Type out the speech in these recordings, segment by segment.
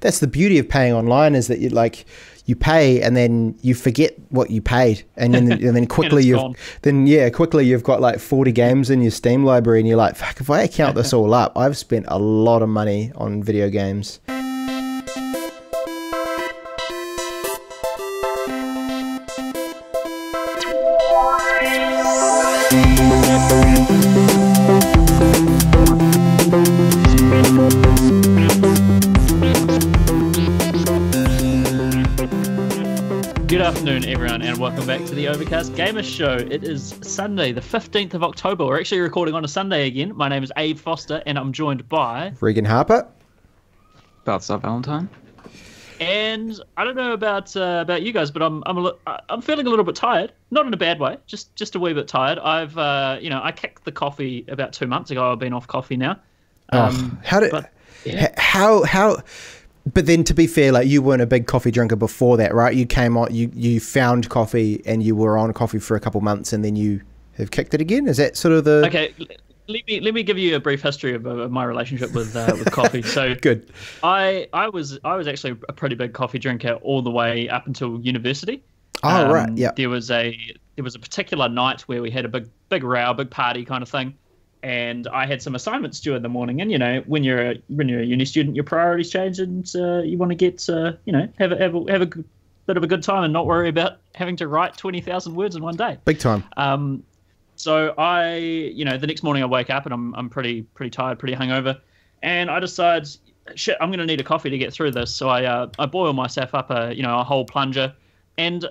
that's the beauty of paying online, is that you pay and then you forget what you paid, and then quickly quickly you've got like 40 games in your Steam library, and you're like, fuck, if I count this all up, I've spent a lot of money on video games. Good afternoon, everyone, and welcome back to the Overcast Gamer Show. It is Sunday, the 15th of October. We're actually recording on a Sunday again. My name is Abe Foster, and I'm joined by... Regan Harper. Balthazar Valentine. And I don't know about you guys, but I'm feeling a little bit tired. Not in a bad way, just a wee bit tired. I've I kicked the coffee about 2 months ago. I've been off coffee now. But then, to be fair, like, you weren't a big coffee drinker before that, right? You came on, you found coffee, and you were on coffee for a couple months, and then you have kicked it again. Is that sort of the... Okay, let me give you a brief history of my relationship with coffee. So good. I was actually a pretty big coffee drinker all the way up until university. Oh, right, yeah. There was a particular night where we had a big row, big party kind of thing. And I had some assignments due in the morning, and when you're a uni student, your priorities change, and you want to get have a bit of a good time and not worry about having to write 20,000 words in one day. Big time. So the next morning I wake up and I'm pretty tired, pretty hungover, and I decide, shit, I'm gonna need a coffee to get through this. So I boil myself up a whole plunger, and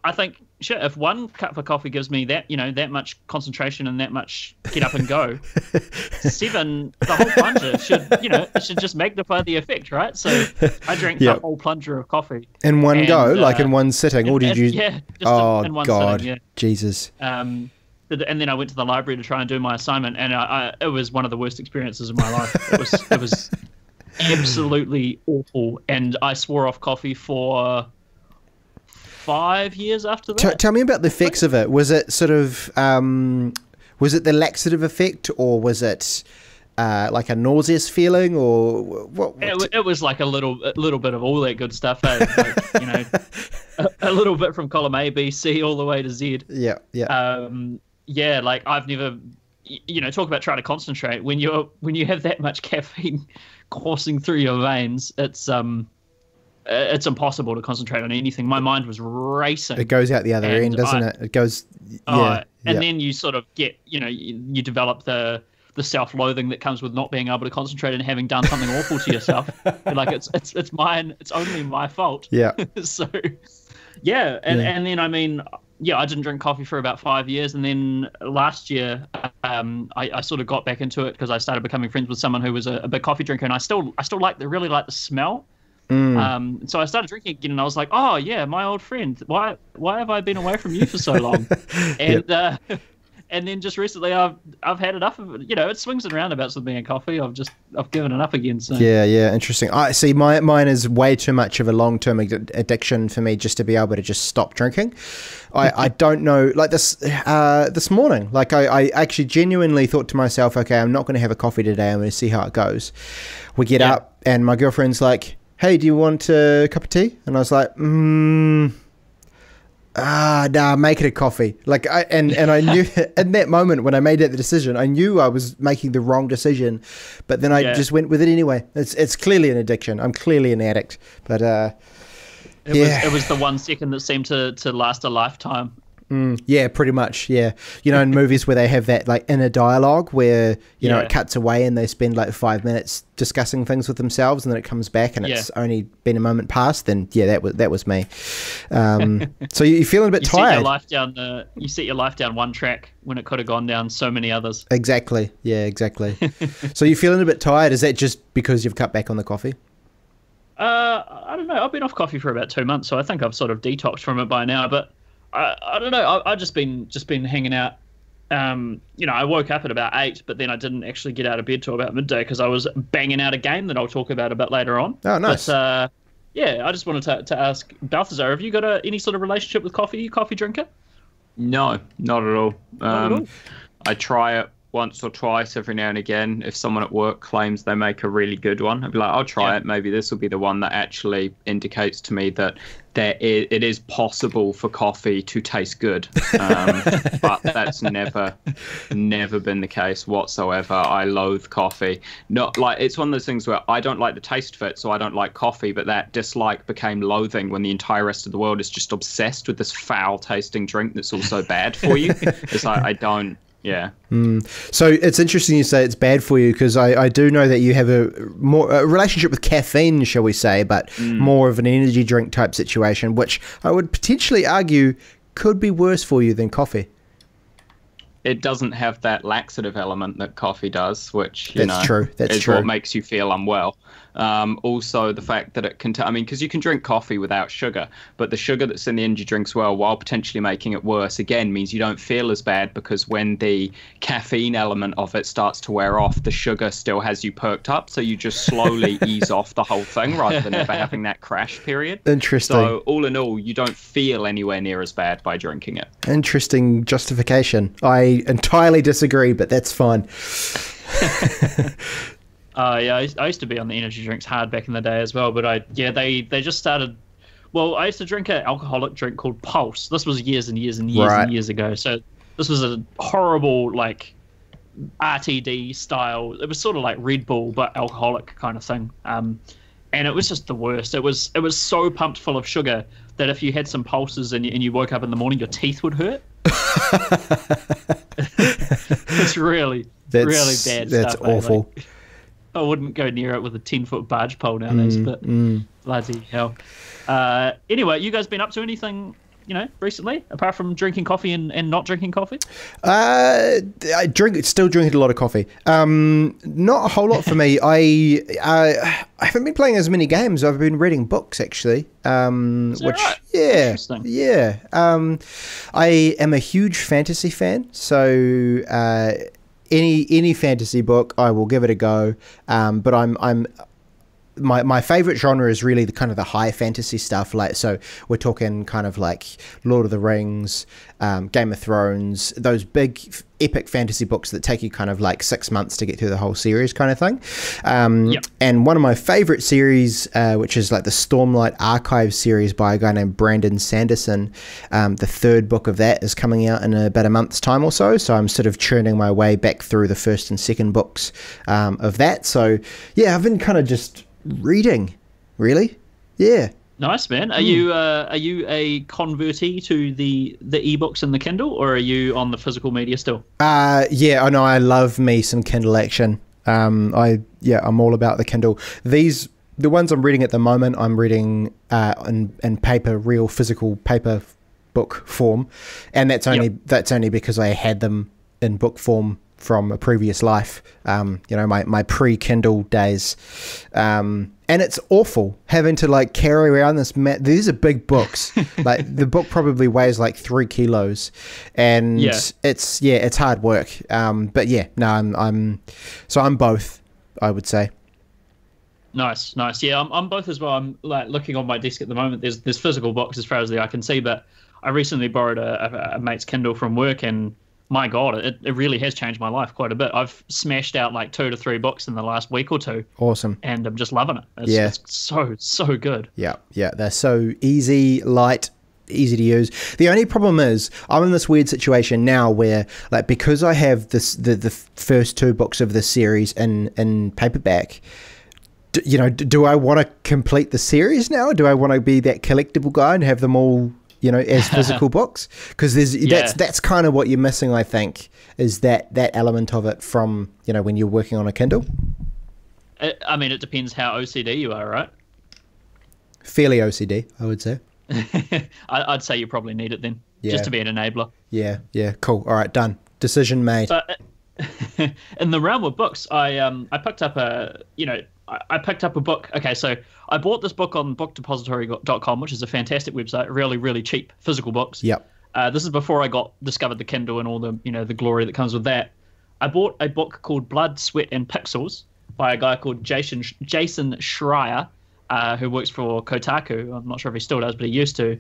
I think, shit, if one cup of coffee gives me that much concentration and that much get up and go, the whole plunger should just magnify the effect, right? So I drank the whole plunger of coffee in one go, like in one sitting, or did you? Yeah, just in one God, sitting. Yeah. Jesus. And then I went to the library to try and do my assignment, and it was one of the worst experiences of my life. It was absolutely awful, and I swore off coffee for 5 years after that. Tell me about the effects of it. Was it sort of was it the laxative effect, or was it like a nauseous feeling, or what? It was like a little bit of all that good stuff. A little bit from column A, B, C, all the way to Z. Yeah. Like, I've never, talk about trying to concentrate when you have that much caffeine coursing through your veins. It's impossible to concentrate on anything. My mind was racing. It goes out the other end, doesn't it? It goes, then you sort of get, you develop the self-loathing that comes with not being able to concentrate and having done something awful to yourself. Like, it's mine. It's only my fault. Yeah. So, yeah, and then I didn't drink coffee for about 5 years, and then last year I sort of got back into it because I started becoming friends with someone who was a big coffee drinker, and I still really like the smell. So I started drinking again, and I was like, oh yeah, my old friend, why have I been away from you for so long? And and then just recently I've had enough of it. It swings and roundabouts with me and coffee. I've given it up again. So yeah, interesting. I see. Mine is way too much of a long-term addiction for me just to be able to just stop drinking. I don't know, like this morning, like I actually genuinely thought to myself, okay, I'm not going to have a coffee today. I'm going to see how it goes. We get up, and my girlfriend's like, hey, do you want a cup of tea? And I was like, nah, make it a coffee. Like, and I knew in that moment when I made that decision, I knew I was making the wrong decision, but then I just went with it anyway. It's clearly an addiction. I'm clearly an addict, but it was the 1 second that seemed to last a lifetime. Yeah, pretty much. Yeah, in movies where they have that like inner dialogue where it cuts away and they spend like 5 minutes discussing things with themselves, and then it comes back and it's only been a moment past. Then that was me. So you're feeling a bit tired. You set your life down one track when it could have gone down so many others. Exactly. Yeah, exactly. So you're feeling a bit tired. Is that just because you've cut back on the coffee? I don't know. I've been off coffee for about 2 months, so I think I've sort of detoxed from it by now. But I don't know. I've just been hanging out. I woke up at about 8, but then I didn't actually get out of bed till about midday because I was banging out a game that I'll talk about a bit later on. Oh, nice. But, I just wanted to ask Balthazar, have you got any sort of relationship with coffee? Are you a coffee drinker? No, not at all. Not at all. I try it once or twice every now and again. If someone at work claims they make a really good one, I'd be like, I'll try it. Maybe this will be the one that actually indicates to me that it is possible for coffee to taste good. But that's never been the case whatsoever. I loathe coffee. Not like it's one of those things where I don't like the taste of it, so I don't like coffee, but that dislike became loathing when the entire rest of the world is just obsessed with this foul tasting drink that's also bad for you. It's like, I don't. Yeah. So it's interesting you say it's bad for you, because I do know that you have a relationship with caffeine, shall we say, but more of an energy drink type situation, which I would potentially argue could be worse for you than coffee. It doesn't have that laxative element that coffee does, which That's true. is what makes you feel unwell. Also, the fact that it contains, I mean, because you can drink coffee without sugar, but the sugar that's in the energy drinks, well, while potentially making it worse, again, means you don't feel as bad, because when the caffeine element of it starts to wear off, the sugar still has you perked up, so you just slowly ease off the whole thing rather than ever having that crash period. Interesting. So all in all, you don't feel anywhere near as bad by drinking it. Interesting justification. I entirely disagree, but that's fine. Yeah, I used to be on the energy drinks hard back in the day as well, but they just started. Well, I used to drink an alcoholic drink called Pulse. This was years and years and years and years ago. So this was a horrible, like, RTD style. It was sort of like Red Bull but alcoholic kind of thing. And it was just the worst. It was so pumped full of sugar that if you had some pulses and you woke up in the morning, your teeth would hurt. It's really bad stuff. That's awful. Like, I wouldn't go near it with a 10-foot barge pole nowadays, but bloody hell. Anyway, you guys been up to anything, recently, apart from drinking coffee and not drinking coffee? I still drinking a lot of coffee. Not a whole lot for me. I haven't been playing as many games. I've been reading books, actually. Which, right? yeah, Interesting. yeah. I am a huge fantasy fan, so any fantasy book, I will give it a go. But my favorite genre is really the kind of the high fantasy stuff. Like, so we're talking kind of like Lord of the Rings, Game of Thrones, those big epic fantasy books that take you kind of like 6 months to get through the whole series kind of thing. And one of my favorite series, which is like the Stormlight Archive series by a guy named Brandon Sanderson. The third book of that is coming out in about a month's time or so. So I'm sort of churning my way back through the first and second books of that. So yeah, I've been kind of just reading, really. Yeah. Nice, man. Are you a convertee to the ebooks and the Kindle, or are you on the physical media still? Yeah, I know. I love me some Kindle action. I'm all about the Kindle. The ones I'm reading at the moment, I'm reading in paper, real physical paper book form, and that's only because I had them in book form from a previous life, my pre-Kindle days, and it's awful having to like carry around this these are big books. Like the book probably weighs like 3 kilos, and it's hard work. But yeah, no, I'm both, I would say. Nice. Yeah, I'm both as well. I'm like looking on my desk at the moment. There's physical books as far as the eye can see, but I recently borrowed a mate's Kindle from work, and my God, it really has changed my life quite a bit. I've smashed out like 2 to 3 books in the last week or two. Awesome. And I'm just loving it. It's so good. Yeah. They're so easy, light, easy to use. The only problem is I'm in this weird situation now where, like, because I have the first 2 books of this series in paperback, do I want to complete the series now? Do I want to be that collectible guy and have them all, as physical books? Because that's kind of what you're missing, I think, is that element of it from, when you're working on a Kindle. I mean, it depends how OCD you are, right? Fairly OCD, I would say. I'd say you probably need it then, just to be an enabler. Yeah, cool. All right, done. Decision made. But in the realm of books, I picked up I picked up a book. Okay, so I bought this book on bookdepository.com, which is a fantastic website, really, really cheap physical books. Yep. This is before I discovered the Kindle and all the, the glory that comes with that. I bought a book called Blood, Sweat and Pixels by a guy called Jason Schreier, who works for Kotaku. I'm not sure if he still does, but he used to.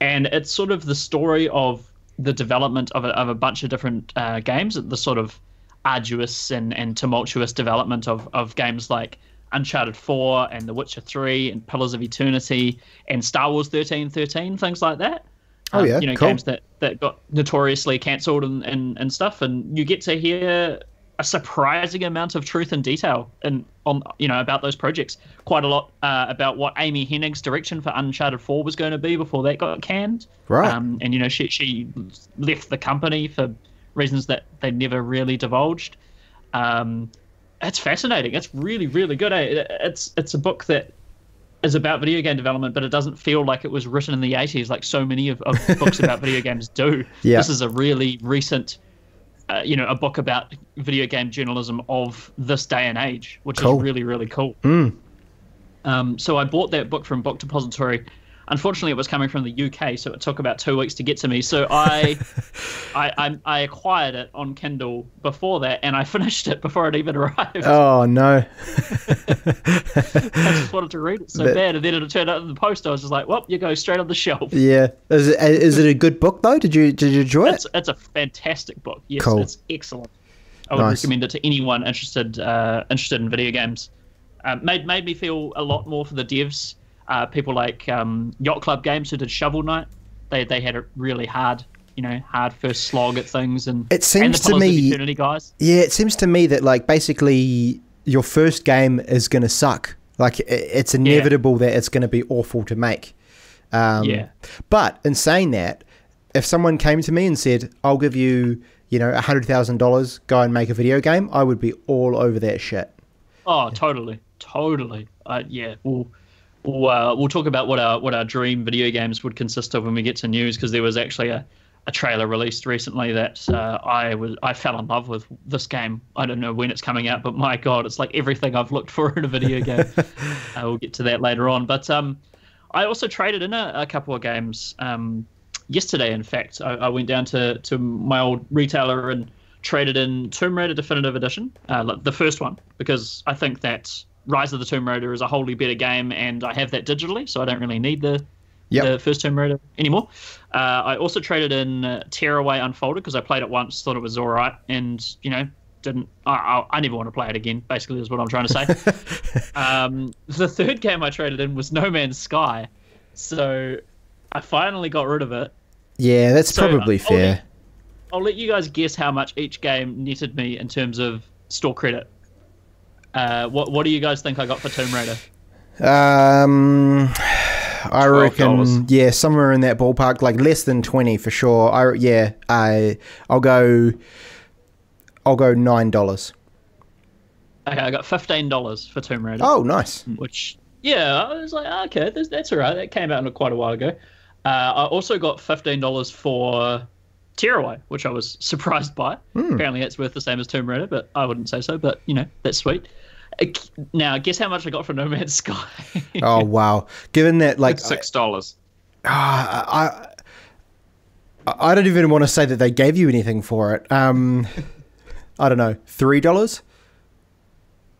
And it's sort of the story of the development of a bunch of different games, the sort of arduous and tumultuous development of games like Uncharted 4 and The Witcher 3 and Pillars of Eternity and Star Wars 1313, things like that. Oh yeah, cool. Games that got notoriously cancelled and stuff, and you get to hear a surprising amount of truth and detail about those projects. Quite a lot about what Amy Hennig's direction for Uncharted 4 was going to be before that got canned. Right. And she left the company for reasons that they never really divulged. It's fascinating. It's really, really good. It's a book that is about video game development, but it doesn't feel like it was written in the 80s like so many of books about video games do. Yeah. This is a really recent a book about video game journalism of this day and age, which is really, really cool. So I bought that book from Book Depository. Unfortunately, it was coming from the UK, so it took about 2 weeks to get to me. So I acquired it on Kindle before that, and I finished it before it even arrived. Oh, no. I just wanted to read it so bad, and then it turned out in the post. I was just like, well, you go straight on the shelf. Yeah. Is it a good book, though? Did you enjoy it? It's a fantastic book. Yes, cool. It's excellent. I would recommend it to anyone interested in video games. Made me feel a lot more for the devs. People like Yacht Club Games who did Shovel Knight, they had a really hard first slog at things, and it seems to me, Eternity guys. Yeah, it seems to me that like basically your first game is going to suck. Like it's inevitable that it's going to be awful to make. But in saying that, if someone came to me and said, "I'll give you, $100,000, go and make a video game," I would be all over that shit. Oh, totally. Yeah. We'll talk about what our dream video games would consist of when we get to news, because there was actually a trailer released recently that I fell in love with this game. I don't know when it's coming out, but my God, it's like everything I've looked for in a video game. We'll get to that later on. But I also traded in a couple of games yesterday. In fact, I went down to my old retailer and traded in Tomb Raider Definitive Edition, the first one, because I think that Rise of the Tomb Raider is a wholly better game, and I have that digitally, so I don't really need the first Tomb Raider anymore. I also traded in Tearaway Unfolded because I played it once, thought it was all right, and didn't. I never want to play it again. Basically, is what I'm trying to say. The third game I traded in was No Man's Sky, so I finally got rid of it. Yeah, that's probably fair. I'll let you guys guess how much each game netted me in terms of store credit. What do you guys think I got for Tomb Raider? I reckon, yeah, somewhere in that ballpark, like less than 20 for sure. I'll go $9. Okay, I got $15 for Tomb Raider. Oh, nice. Which, yeah, I was like, okay, that's all right. That came out quite a while ago. I also got $15 for Tearaway, which I was surprised by. Apparently it's worth the same as Tomb Raider, but I wouldn't say so. But, that's sweet. Now, guess how much I got for No Man's Sky? Oh, wow. Given that, like... It's $6. I don't even want to say that they gave you anything for it. I don't know, $3?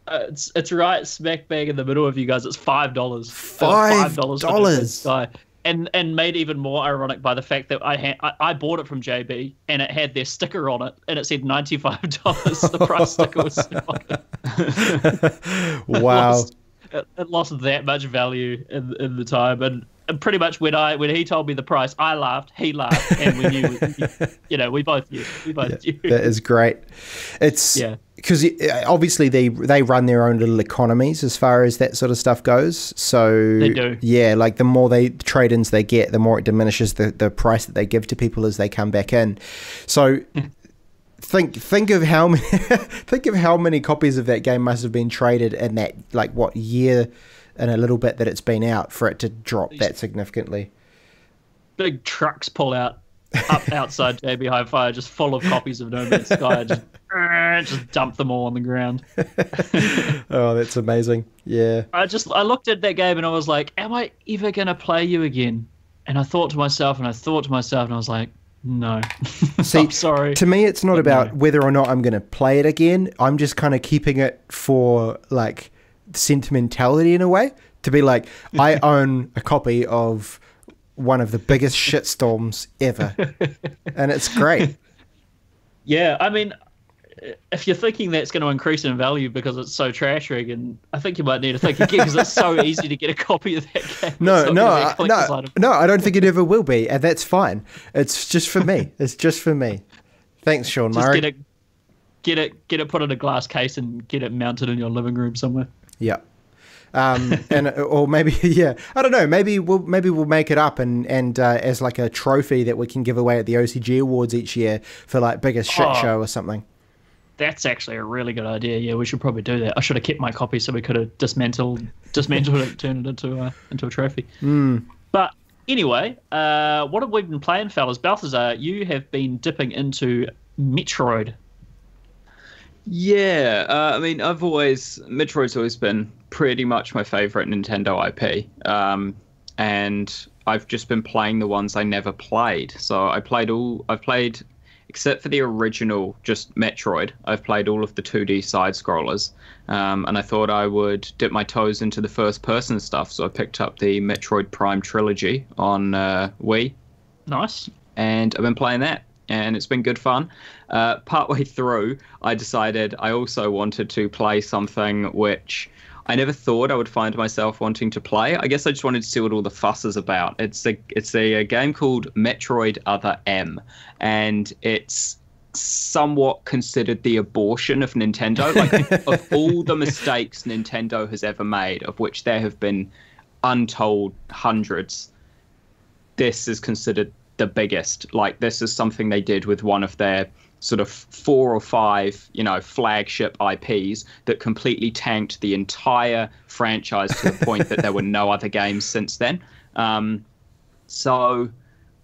It's right smack bang in the middle of you guys. It's $5. $5 for No Man's Sky. And made even more ironic by the fact that I bought it from JB and it had their sticker on it and it said $95. The price sticker was on it. Wow. It lost that much value in the time, and pretty much when he told me the price, I laughed, he laughed, and we knew, we both knew. That is great. It's because obviously they run their own little economies as far as that sort of stuff goes. So they do. Yeah, like the more trade-ins they get, the more it diminishes the price that they give to people as they come back in. So think of how many copies of that game must have been traded in that year and a little bit that it's been out for it to drop that significantly. Big trucks pull up outside JB Hi-Fi just full of copies of No Man's Sky, just dump them all on the ground. Oh, that's amazing. Yeah. I looked at that game and I was like, am I ever going to play you again? And I thought to myself and I was like, no. See, I'm sorry. To me, it's not about whether or not I'm going to play it again. I'm just kind of keeping it for like sentimentality in a way, to be like, I own a copy of one of the biggest shitstorms ever, and it's great. Yeah, I mean, if you're thinking that's going to increase in value because it's so trashing, and I think you might need to think again because it's so easy to get a copy of that game. No, I don't think it ever will be, and that's fine. It's just for me. It's just for me. Thanks, Sean Murray. Get it put in a glass case and get it mounted in your living room somewhere. Yeah. Or maybe, I don't know. Maybe we'll make it up and as like a trophy that we can give away at the OCG Awards each year for like biggest shit show or something. That's actually a really good idea. Yeah, we should probably do that. I should have kept my copy so we could have dismantled it, turned it into a trophy. But anyway, what have we been playing, fellas? Balthazar, you have been dipping into Metroid. Yeah, I mean, Metroid's always been pretty much my favorite Nintendo IP, and I've just been playing the ones I never played. So I've played, except for the original, just Metroid, I've played all of the 2D side-scrollers, and I thought I would dip my toes into the first-person stuff, so I picked up the Metroid Prime trilogy on Wii. Nice. And I've been playing that. And it's been good fun. Partway through, I decided I also wanted to play something which I never thought I would find myself wanting to play. I guess I just wanted to see what all the fuss is about. It's a game called Metroid Other M, and it's somewhat considered the abortion of Nintendo. Like, of all the mistakes Nintendo has ever made, of which there have been untold hundreds, this is considered the biggest. Like, this is something they did with one of their sort of 4 or 5, flagship IPs that completely tanked the entire franchise to the point that there were no other games since then. So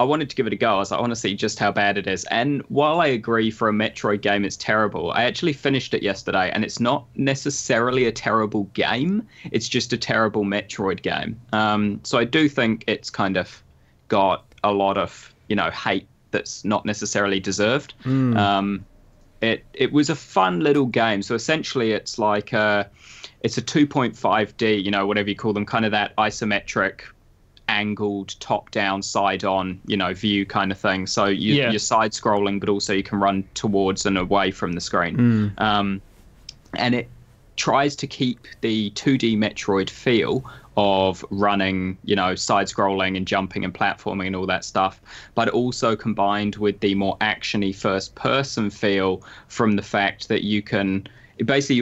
I wanted to give it a go. I was like, I want to see just how bad it is. And while I agree for a Metroid game it's terrible, I actually finished it yesterday, and it's not necessarily a terrible game. It's just a terrible Metroid game. So I do think it's kind of got a lot of hate that's not necessarily deserved. It was a fun little game. So essentially it's like it's a 2.5D, whatever you call them, kind of that isometric angled top down side on view kind of thing. So you're side scrolling, but also you can run towards and away from the screen. And it tries to keep the 2D Metroid feel of running, side-scrolling and jumping and platforming and all that stuff, but also combined with the more actiony first-person feel from the fact that you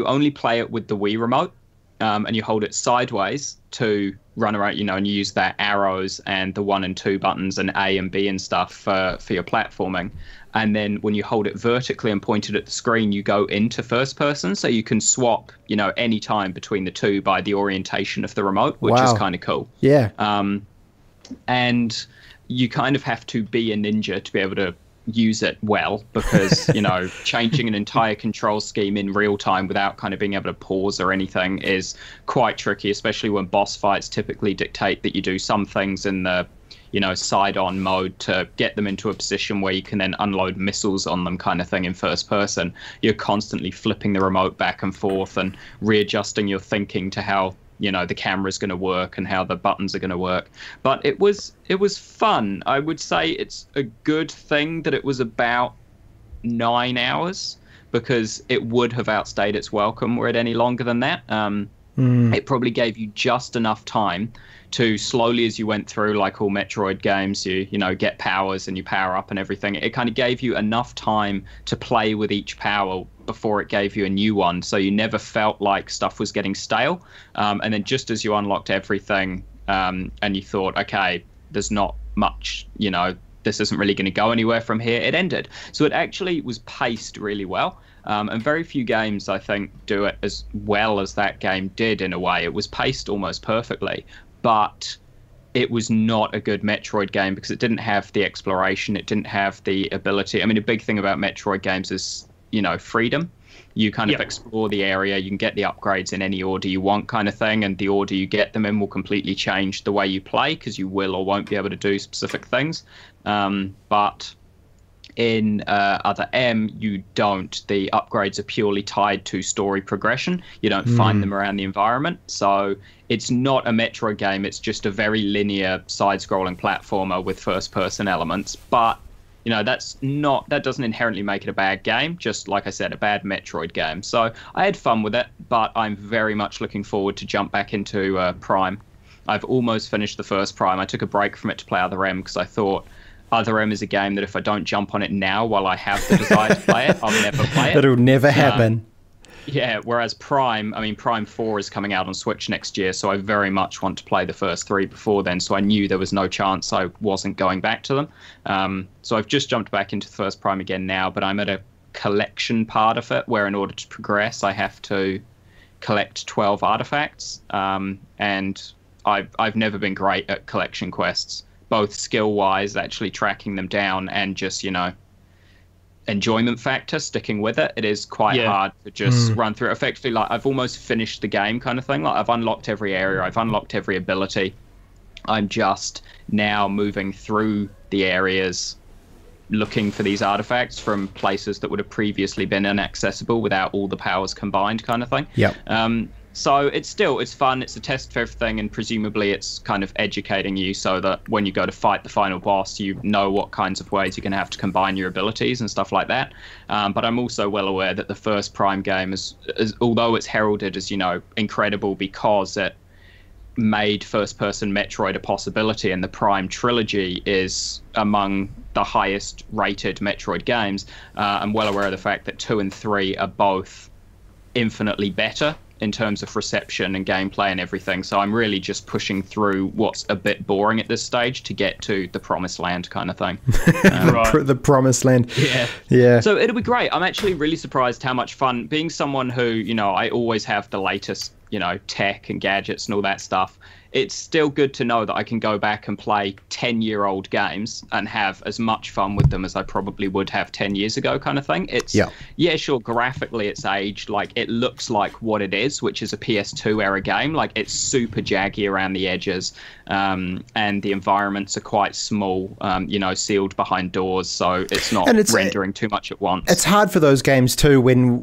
only play it with the Wii remote, and you hold it sideways to run around, and you use that arrows and the 1 and 2 buttons and A and B and stuff for your platforming. And then when you hold it vertically and point it at the screen, you go into first person, so you can swap, any time between the two by the orientation of the remote, which is kind of cool. Yeah. And you kind of have to be a ninja to be able to use it well, because changing an entire control scheme in real time without kind of being able to pause or anything is quite tricky, especially when boss fights typically dictate that you do some things in the side-on mode to get them into a position where you can then unload missiles on them kind of thing in first person. You're constantly flipping the remote back and forth and readjusting your thinking to how the camera's going to work and how the buttons are going to work. But it was fun. I would say it's a good thing that it was about 9 hours, because it would have outstayed its welcome were it any longer than that. It probably gave you just enough time to, slowly as you went through, like all Metroid games, you get powers and you power up and everything. It kind of gave you enough time to play with each power before it gave you a new one, so you never felt like stuff was getting stale. And then just as you unlocked everything, and you thought, okay, there's not much, this isn't really going to go anywhere from here, it ended. So it actually was paced really well. And very few games, I think, do it as well as that game did in a way. It was paced almost perfectly, but it was not a good Metroid game because it didn't have the exploration. It didn't have the ability. I mean, a big thing about Metroid games is, freedom. You kind of explore the area. You can get the upgrades in any order you want kind of thing, and the order you get them in will completely change the way you play, because you will or won't be able to do specific things. But in Other M, you don't. The upgrades are purely tied to story progression. You don't find them around the environment. So it's not a Metroid game. It's just a very linear side-scrolling platformer with first-person elements. But, that doesn't inherently make it a bad game, just like I said, a bad Metroid game. So I had fun with it, but I'm very much looking forward to jump back into Prime. I've almost finished the first Prime. I took a break from it to play Other M because I thought Other M is a game that if I don't jump on it now while I have the desire to play it, I'll never play it. It'll never happen. Yeah, whereas Prime 4 is coming out on Switch next year, so I very much want to play the first 3 before then, so I knew there was no chance I wasn't going back to them. So I've just jumped back into the first Prime again now, but I'm at a collection part of it, where in order to progress, I have to collect 12 artifacts, and I've never been great at collection quests, both skill-wise, actually tracking them down, and just, enjoyment factor, sticking with it. It is quite hard to just run through it. Effectively, like, I've almost finished the game kind of thing. Like, I've unlocked every area, I've unlocked every ability. I'm just now moving through the areas looking for these artifacts from places that would have previously been inaccessible without all the powers combined kind of thing. So it's fun, it's a test for everything, and presumably it's kind of educating you so that when you go to fight the final boss, you know what kinds of ways you're going to have to combine your abilities and stuff like that. But I'm also well aware that the first Prime game is although it's heralded as, incredible because it made first-person Metroid a possibility, and the Prime trilogy is among the highest-rated Metroid games, I'm well aware of the fact that 2 and 3 are both infinitely better in terms of reception and gameplay and everything. So I'm really just pushing through what's a bit boring at this stage to get to the promised land kind of thing. The promised land. Yeah. So it'll be great. I'm actually really surprised how much fun, being someone who, I always have the latest, tech and gadgets and all that stuff. It's still good to know that I can go back and play 10-year-old games and have as much fun with them as I probably would have 10 years ago kind of thing. It's, sure, graphically it's aged. Like, it looks like what it is, which is a PS2 era game. Like, it's super jaggy around the edges, and the environments are quite small, sealed behind doors, so it's not rendering too much at once. It's hard for those games too when,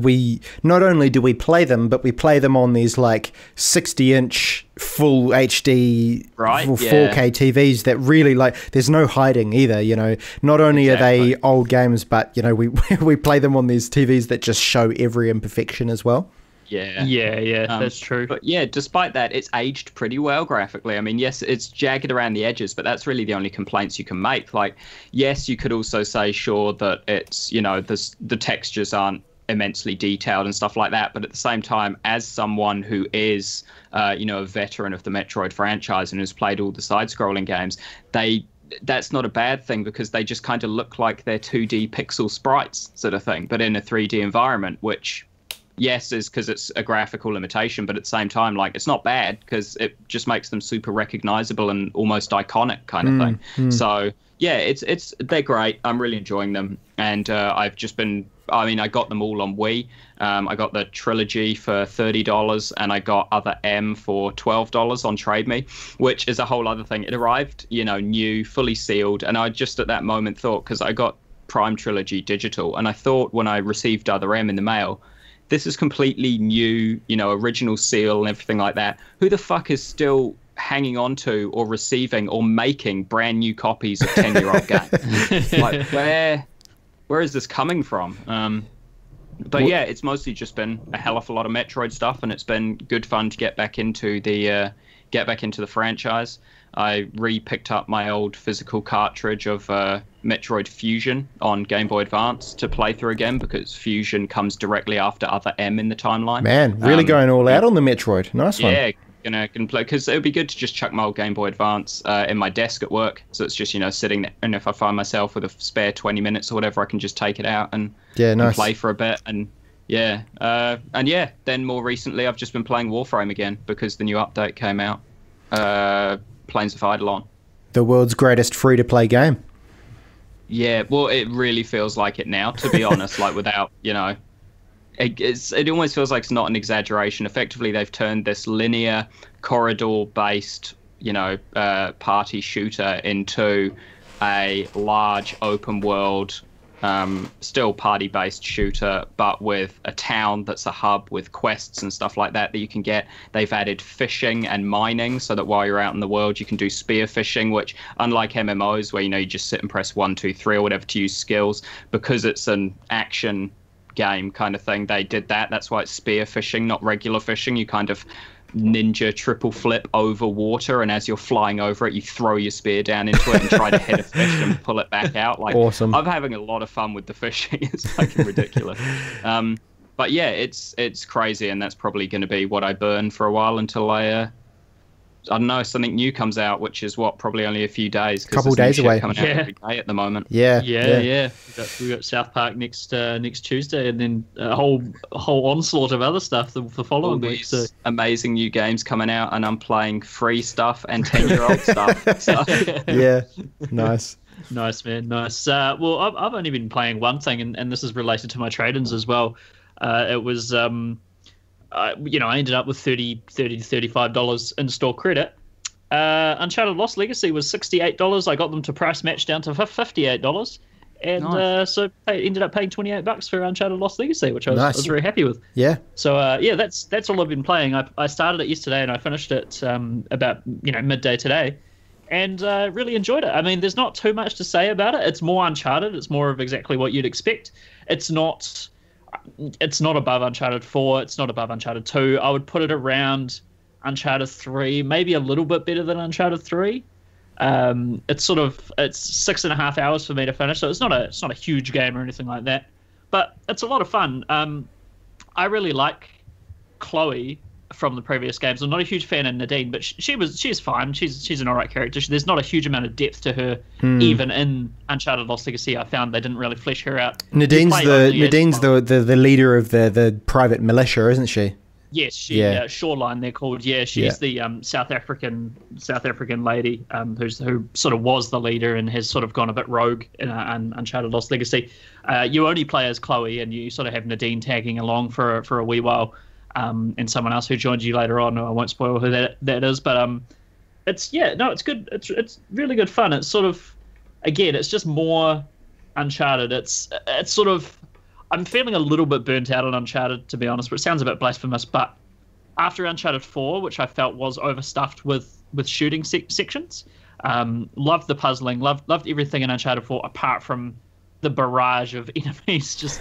we not only do we play them, but we play them on these, 60-inch full HD 4K TVs that really, there's no hiding either, not only are they old games, but we play them on these TVs that just show every imperfection as well. That's true. But despite that, it's aged pretty well graphically. I mean, yes, it's jagged around the edges, but that's really the only complaints you can make. Like, yes, you could also say, sure, that it's, the textures aren't immensely detailed and stuff like that, but at the same time, as someone who is a veteran of the Metroid franchise and has played all the side-scrolling games, that's not a bad thing, because they just kind of look like they're 2D pixel sprites sort of thing, but in a 3D environment, which, yes, is because it's a graphical limitation, but at the same time, it's not bad because it just makes them super recognizable and almost iconic kind of thing. So they're great. I'm really enjoying them, and I've just been. I got them all on Wii. I got the trilogy for $30, and I got Other M for $12 on Trade Me, which is a whole other thing. It arrived, new, fully sealed, and I just at that moment thought, because I got Prime Trilogy digital, and I thought when I received Other M in the mail, this is completely new, original seal and everything like that. Who the fuck is still hanging on to or receiving or making brand new copies of 10-year-old games? Where is this coming from? But it's mostly just been a hell of a lot of Metroid stuff, and it's been good fun to get back into the franchise. I re-picked up my old physical cartridge of Metroid Fusion on Game Boy Advance to play through again, because Fusion comes directly after Other M in the timeline. Man, really going all out on the Metroid. Nice one. Yeah. Gonna play, because it would be good to just chuck my old Game Boy Advance in my desk at work, so it's just sitting there, and if I find myself with a spare 20 minutes or whatever, I can just take it out and play for a bit. And then more recently I've just been playing Warframe again because the new update came out, Plains of Eidolon, the world's greatest free-to-play game. Yeah, well, it really feels like it now, to be honest. Without it almost feels like it's not an exaggeration. Effectively, they've turned this linear, corridor-based, party shooter into a large open-world Still party-based shooter, but with a town that's a hub with quests and stuff like that you can get. They've added fishing and mining so that while you're out in the world you can do spear fishing, which, unlike MMOs where you just sit and press 1, 2, 3 or whatever to use skills, because it's an action game kind of thing, they did that. That's why it's spear fishing, not regular fishing. You kind of ninja triple flip over water, and as you're flying over it you throw your spear down into it and try to hit a fish and pull it back out. Like, awesome. I'm having a lot of fun with the fishing. It's fucking ridiculous. But yeah, it's crazy, and that's probably going to be what I burn for a while until I don't know, something new comes out, which is probably only a few days. Couple days away. Coming out every day at the moment. Yeah. We got South Park next Tuesday, and then a whole onslaught of other stuff the following week. So amazing new games coming out, and I'm playing free stuff and 10-year-old stuff. So. Yeah, nice. Nice, man, nice. Well, I've only been playing one thing, and this is related to my trade-ins as well. It was I ended up with $30 to $35 in-store credit. Uncharted Lost Legacy was $68. I got them to price match down to $58, and nice. So I ended up paying $28 for Uncharted Lost Legacy, which I was very happy with. Yeah. So that's all I've been playing. I started it yesterday and I finished it about midday today, and really enjoyed it. I mean, there's not too much to say about it. It's more Uncharted. It's more of exactly what you'd expect. It's not above Uncharted 4. It's not above Uncharted 2. I would put it around Uncharted 3, maybe a little bit better than Uncharted 3. It's 6.5 hours for me to finish, so it's not a huge game or anything like that. But it's a lot of fun. I really like Chloe from the previous games. I'm not a huge fan of Nadine, but she's fine. She's an alright character. There's not a huge amount of depth to her, even in Uncharted Lost Legacy. I found they didn't really flesh her out. Nadine's the leader of the private militia, isn't she? Yes, Shoreline they're called. Yeah, she's the South African lady who sort of was the leader and has sort of gone a bit rogue in Uncharted Lost Legacy. You only play as Chloe, and you sort of have Nadine tagging along for a wee while. And someone else who joins you later on. I won't spoil who that is, but it's good. It's really good fun. It's sort of, again, it's just more Uncharted. It's sort of, I'm feeling a little bit burnt out on Uncharted, to be honest, but it sounds a bit blasphemous. But after Uncharted 4, which I felt was overstuffed with shooting sections, loved the puzzling, loved everything in Uncharted 4 apart from the barrage of enemies, just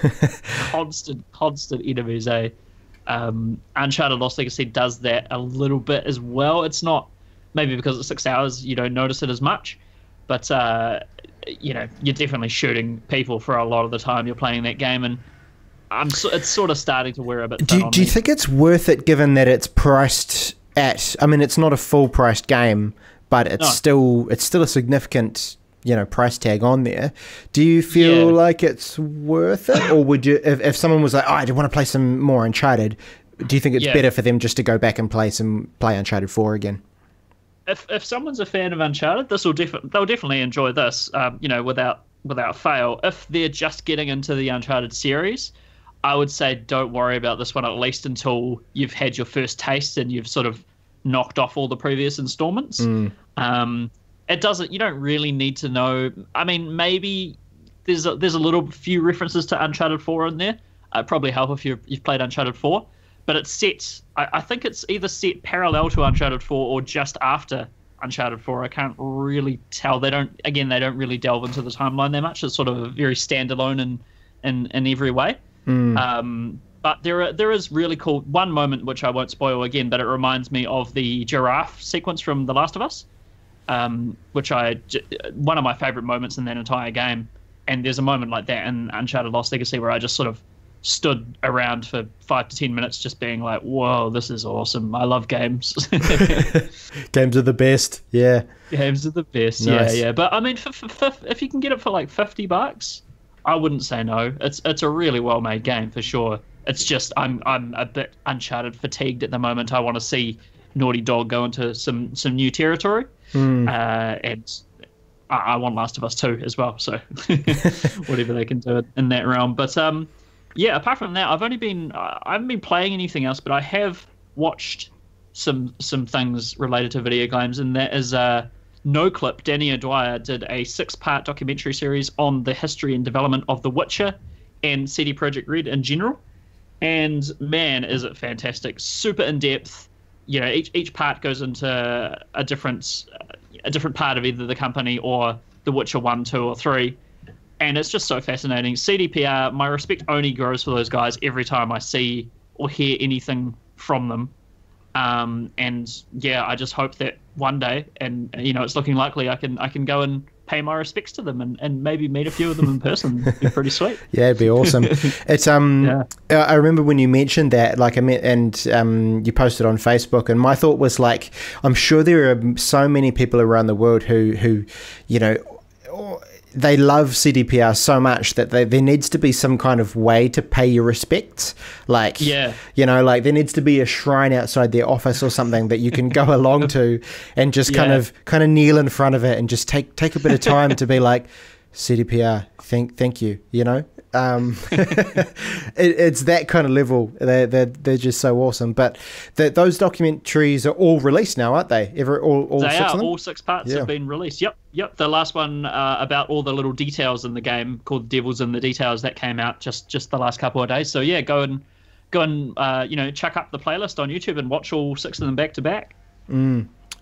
constant enemies. Uncharted Lost Legacy does that a little bit as well. It's not, maybe because it's 6 hours you don't notice it as much, but you're definitely shooting people for a lot of the time you're playing that game, and it's sort of starting to wear a bit thin on do you me. think it's worth it, given that it's priced at, I mean, it's not a full priced game, but it's still a significant price tag on there? Do you feel like it's worth it, or would you, if someone was like, I want to play some more Uncharted, do you think it's better for them just to go back and play Uncharted 4 again? If someone's a fan of Uncharted, they'll definitely enjoy this, without fail. If they're just getting into the Uncharted series, I would say don't worry about this one, at least until you've had your first taste and you've sort of knocked off all the previous installments. It doesn't. You don't really need to know. I mean, maybe there's a few references to Uncharted 4 in there. Probably help if you've played Uncharted 4. But it's set. I think it's either set parallel to Uncharted 4 or just after Uncharted 4. I can't really tell. They don't really delve into the timeline that much. It's sort of very standalone in every way. But there is really cool one moment which I won't spoil again, but it reminds me of the giraffe sequence from The Last of Us. Which one of my favorite moments in that entire game, and there's a moment like that in Uncharted Lost Legacy where I just sort of stood around for 5 to 10 minutes just being like, whoa, this is awesome. I love games. Games are the best. Yeah, games are the best. Nice. Yeah but I mean, if you can get it for like $50, I wouldn't say no. It's a really well made game for sure. It's just I'm a bit Uncharted fatigued at the moment. I want to see Naughty Dog go into some new territory. And I want Last of Us 2 as well, so whatever they can do in that realm. But apart from that, I haven't been playing anything else, but I have watched some things related to video games, and that is Noclip, Danny O'Dwyer, did a 6-part documentary series on the history and development of The Witcher and CD Projekt Red in general. And man, is it fantastic! Super in depth. You know, each part goes into a different part of either the company or The Witcher 1, 2, or 3. And it's just so fascinating. CDPR, my respect only grows for those guys every time I see or hear anything from them. And yeah, I just hope that one day, and you know, it's looking likely, I can go and pay my respects to them and maybe meet a few of them in person. It'd be pretty sweet. Yeah, it'd be awesome. It's Yeah. I remember when you mentioned that, like, I mean, and you posted on Facebook, and my thought was like, I'm sure there are so many people around the world who you know, they love CDPR so much that there needs to be some kind of way to pay your respects. Like, Yeah. you know, like there needs to be a shrine outside their office or something that you can go along to and just kind of kneel in front of it and just take a bit of time to be like, CDPR, thank you, you know. It's that kind of level. They're just so awesome. But those documentaries are all released now, aren't they? All They 6 are. of them? All 6 parts have been released. Yep. The last one about all the little details in the game, called Devils in the Details, that came out just the last couple of days. So yeah, go and you know, chuck up the playlist on YouTube and watch all 6 of them back to back.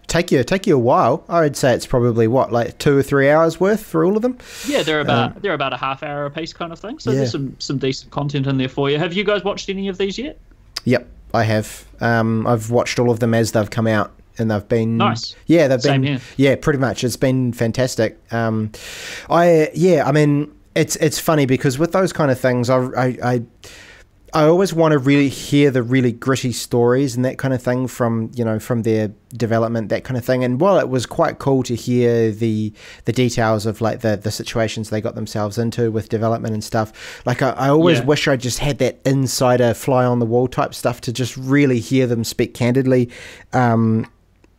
Take you a while. I would say it's probably like 2 or 3 hours worth for all of them. Yeah, they're about a half hour a piece kind of thing. So there's some decent content in there for you. Have you guys watched any of these yet? Yep, I have. I've watched all of them as they've come out, and they've been nice. Yeah, they've Same been. here. Yeah, pretty much. It's been fantastic. I mean, it's funny because with those kind of things, I always want to really hear the really gritty stories and that kind of thing from their development, that kind of thing. And while it was quite cool to hear the details of like the situations they got themselves into with development and stuff, like I always wish I just had that insider fly on the wall type stuff to just really hear them speak candidly,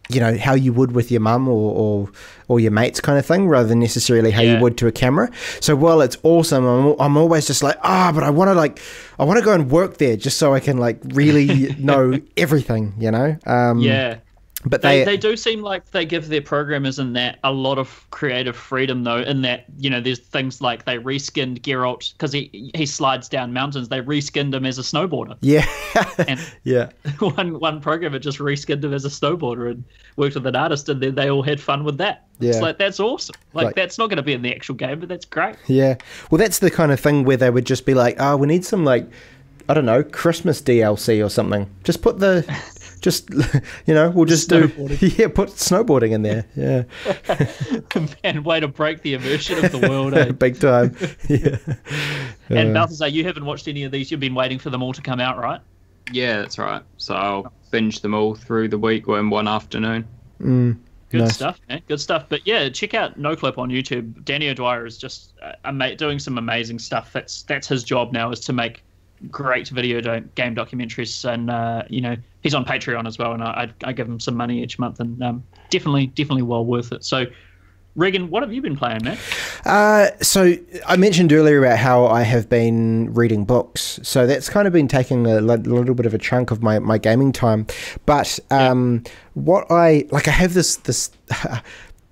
you know, how you would with your mum or your mates kind of thing, rather than necessarily how you would to a camera. So while it's awesome, I'm always just like, but I want to go and work there just so I can like really know everything, you know? But they do seem like they give their programmers in that a lot of creative freedom, though, in that, you know, there's things like they reskinned Geralt because he slides down mountains. They reskinned him as a snowboarder. Yeah. And yeah. One programmer just reskinned him as a snowboarder and worked with an artist, and then they all had fun with that. Yeah. It's like, that's awesome. Like that's not going to be in the actual game, but that's great. Yeah. Well, that's the kind of thing where they would just be like, we need some, like, I don't know, Christmas DLC or something. Just put you know, we'll just put snowboarding in there. Yeah. Man, way to break the immersion of the world, eh? Big time. Yeah. And Balthazar, you haven't watched any of these. You've been waiting for them all to come out, right? Yeah, that's right. So I'll binge them all through the week or in one afternoon. Good stuff, man. Good stuff. But yeah, check out Noclip on YouTube. Danny O'Dwyer is just doing some amazing stuff. That's his job now, is to make great video game documentaries, and you know, he's on Patreon as well, and I give him some money each month, and definitely well worth it. So Regan, what have you been playing, man? So I mentioned earlier about how I have been reading books, so that's kind of been taking a little bit of a chunk of my gaming time. But what I have this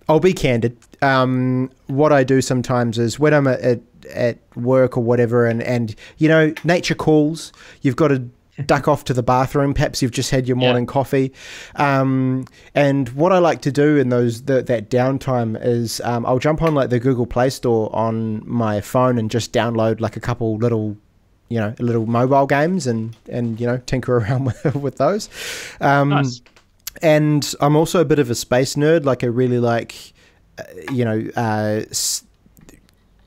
I'll be candid. What I do sometimes is when I'm at work or whatever, and you know, nature calls, you've got to duck off to the bathroom, perhaps you've just had your morning coffee, and what I like to do in that downtime is I'll jump on like the Google Play Store on my phone and just download like a couple little mobile games and you know, tinker around with those. Nice. And I'm also a bit of a space nerd. Like I really like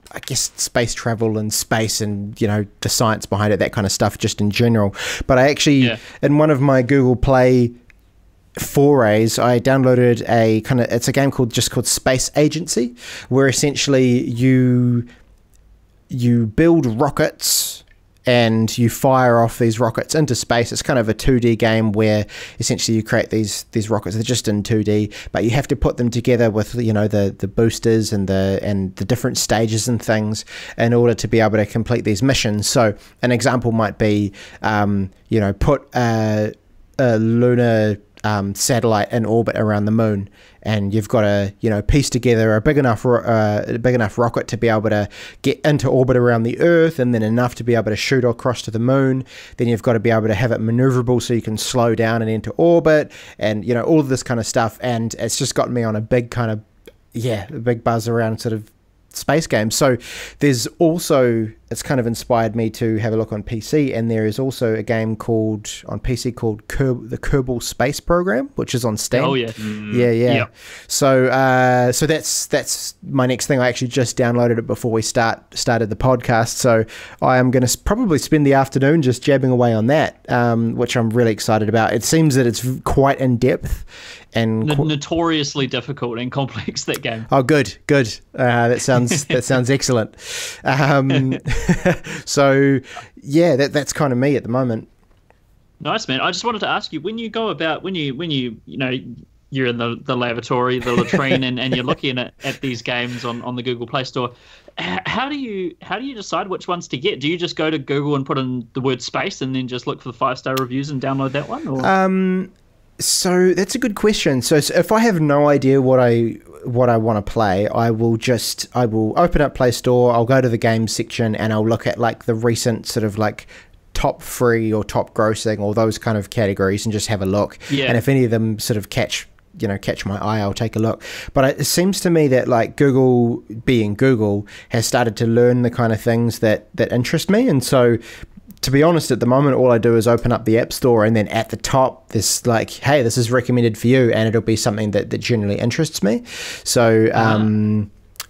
I guess space travel and space and, you know, the science behind it, that kind of stuff just in general. But I actually, in one of my Google Play forays, I downloaded it's a game called Space Agency, where essentially you build rockets and you fire off these rockets into space. It's kind of a 2D game where essentially you create these rockets. They're just in 2D, but you have to put them together with, you know, the boosters and the different stages and things in order to be able to complete these missions. So an example might be, you know, put a lunar satellite in orbit around the moon, and you've got to, you know, piece together a big enough rocket to be able to get into orbit around the Earth, and then enough to be able to shoot across to the moon. Then you've got to be able to have it maneuverable so you can slow down and enter orbit, and, you know, all of this kind of stuff. And it's just gotten me on a big kind of, a big buzz around sort of space games. So there's also, it's kind of inspired me to have a look on PC, and there is also a game called on PC called the Kerbal Space Program, which is on Steam. Oh yeah. Yeah. So so that's my next thing. I actually just downloaded it before we started the podcast, so I am going to probably spend the afternoon just jabbing away on that, which I'm really excited about. It seems that it's quite in depth and notoriously difficult and complex, that game. Oh, good. That sounds excellent. So yeah, that's kind of me at the moment. Nice, man. I just wanted to ask you, when you go about, when you know, you're in the lavatory, the latrine, and you're looking at these games on the Google Play Store, how do you decide which ones to get? Do you just go to Google and put in the word space and then just look for the 5-star reviews and download that one? Or? So that's a good question. So if I have no idea what I want to play, I will open up Play Store, I'll go to the games section, and I'll look at like the recent sort of like top 3 or top grossing or those kind of categories and just have a look. Yeah. And if any of them sort of catch my eye, I'll take a look. But it seems to me that like Google, being Google, has started to learn the kind of things that interest me. And so, to be honest, at the moment, all I do is open up the App Store, and then at the top, this like, hey, this is recommended for you, and it'll be something that generally interests me. So,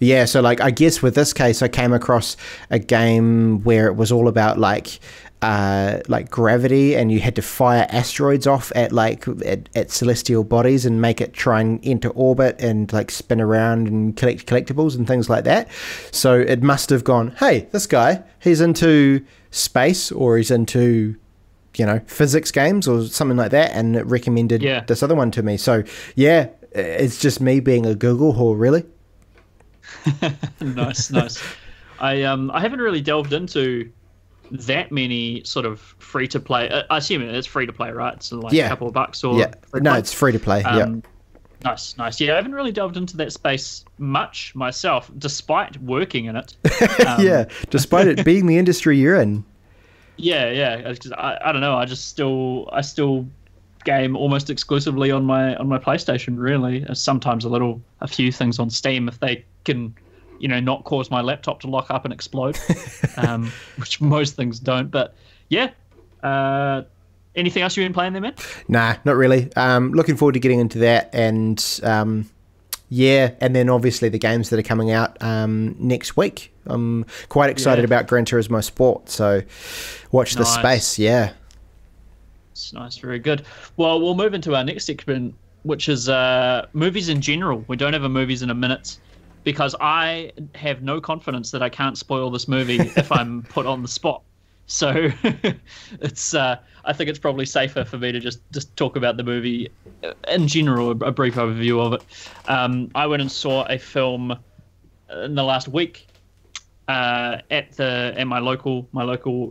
yeah, so like, I guess with this case, I came across a game where it was all about like gravity, and you had to fire asteroids off at celestial bodies and make it try and enter orbit and like spin around and collect collectibles and things like that. So it must have gone, hey, this guy, he's into space, or he's into, you know, physics games or something like that, and it recommended this other one to me. So yeah, it's just me being a Google whore, really. Nice. I haven't really delved into that many sort of free to play. I assume it's free to play, right? So like a couple of bucks or no, it's free to play. Nice. Yeah, I haven't really delved into that space much myself, despite working in it. Despite it being the industry you're in. Yeah. I don't know. I still game almost exclusively on my PlayStation. Really, sometimes a few things on Steam if they can, you know, not cause my laptop to lock up and explode, which most things don't. But yeah. Anything else you've been playing there, man? Nah, not really. Looking forward to getting into that, and and then obviously the games that are coming out next week. I'm quite excited about Gran Turismo Sport, so watch this space. Yeah. It's nice, very good. Well, we'll move into our next section, which is movies in general. We don't have a movies in a minute, because I have no confidence that I can't spoil this movie if I'm put on the spot. So it's I think it's probably safer for me to just talk about the movie in general, a brief overview of it. I went and saw a film in the last week at my local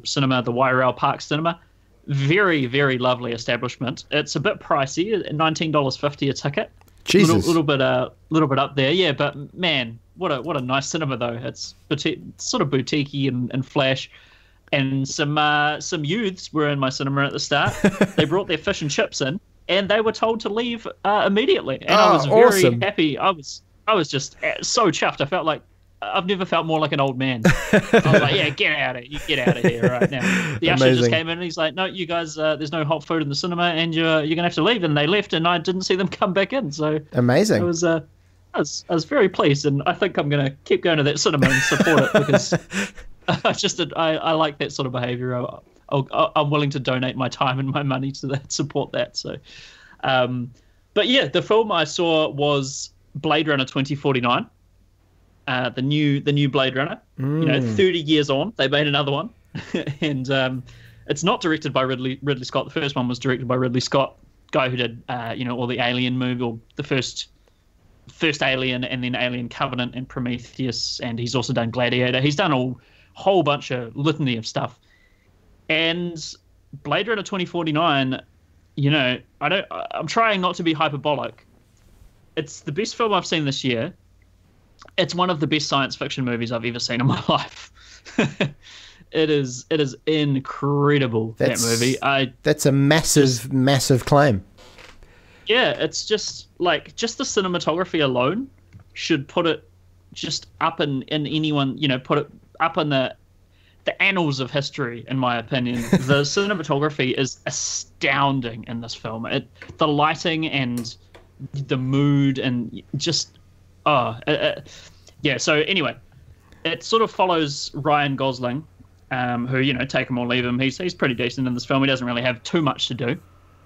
cinema, the Wairau Park Cinema. Very, very lovely establishment. It's a bit pricey, $19.50 a ticket. Jesus, little bit up there, yeah. But man, what a nice cinema though. It's sort of boutiquey and flash. And some youths were in my cinema at the start. They brought their fish and chips in, and they were told to leave immediately. And I was very happy. I was just so chuffed. I felt like I've never felt more like an old man. I was like, yeah, get out of here right now. The usher just came in and he's like, no, you guys, there's no hot food in the cinema, and you're gonna have to leave. And they left, and I didn't see them come back in. So amazing. It was I was very pleased, and I think I'm gonna keep going to that cinema and support it, because I like that sort of behavior. I'm willing to donate my time and my money to that, support that. So, but yeah, the film I saw was Blade Runner 2049. The new Blade Runner. You know, 30 years on, they made another one, and it's not directed by Ridley Scott. The first one was directed by Ridley Scott, guy who did all the Alien movie, or the first Alien, and then Alien Covenant and Prometheus, and he's also done Gladiator. He's done a whole bunch of litany of stuff. And Blade Runner 2049 I'm trying not to be hyperbolic. It's the best film I've seen this year. It's one of the best science fiction movies I've ever seen in my life. It is incredible, that movie. That's a massive claim. Yeah, it's just the cinematography alone should put it just up in anyone, put it up in the annals of history, in my opinion. The cinematography is astounding in this film. The lighting and the mood and just yeah. So anyway, it sort of follows Ryan Gosling, who, take him or leave him, he's pretty decent in this film. He doesn't really have too much to do,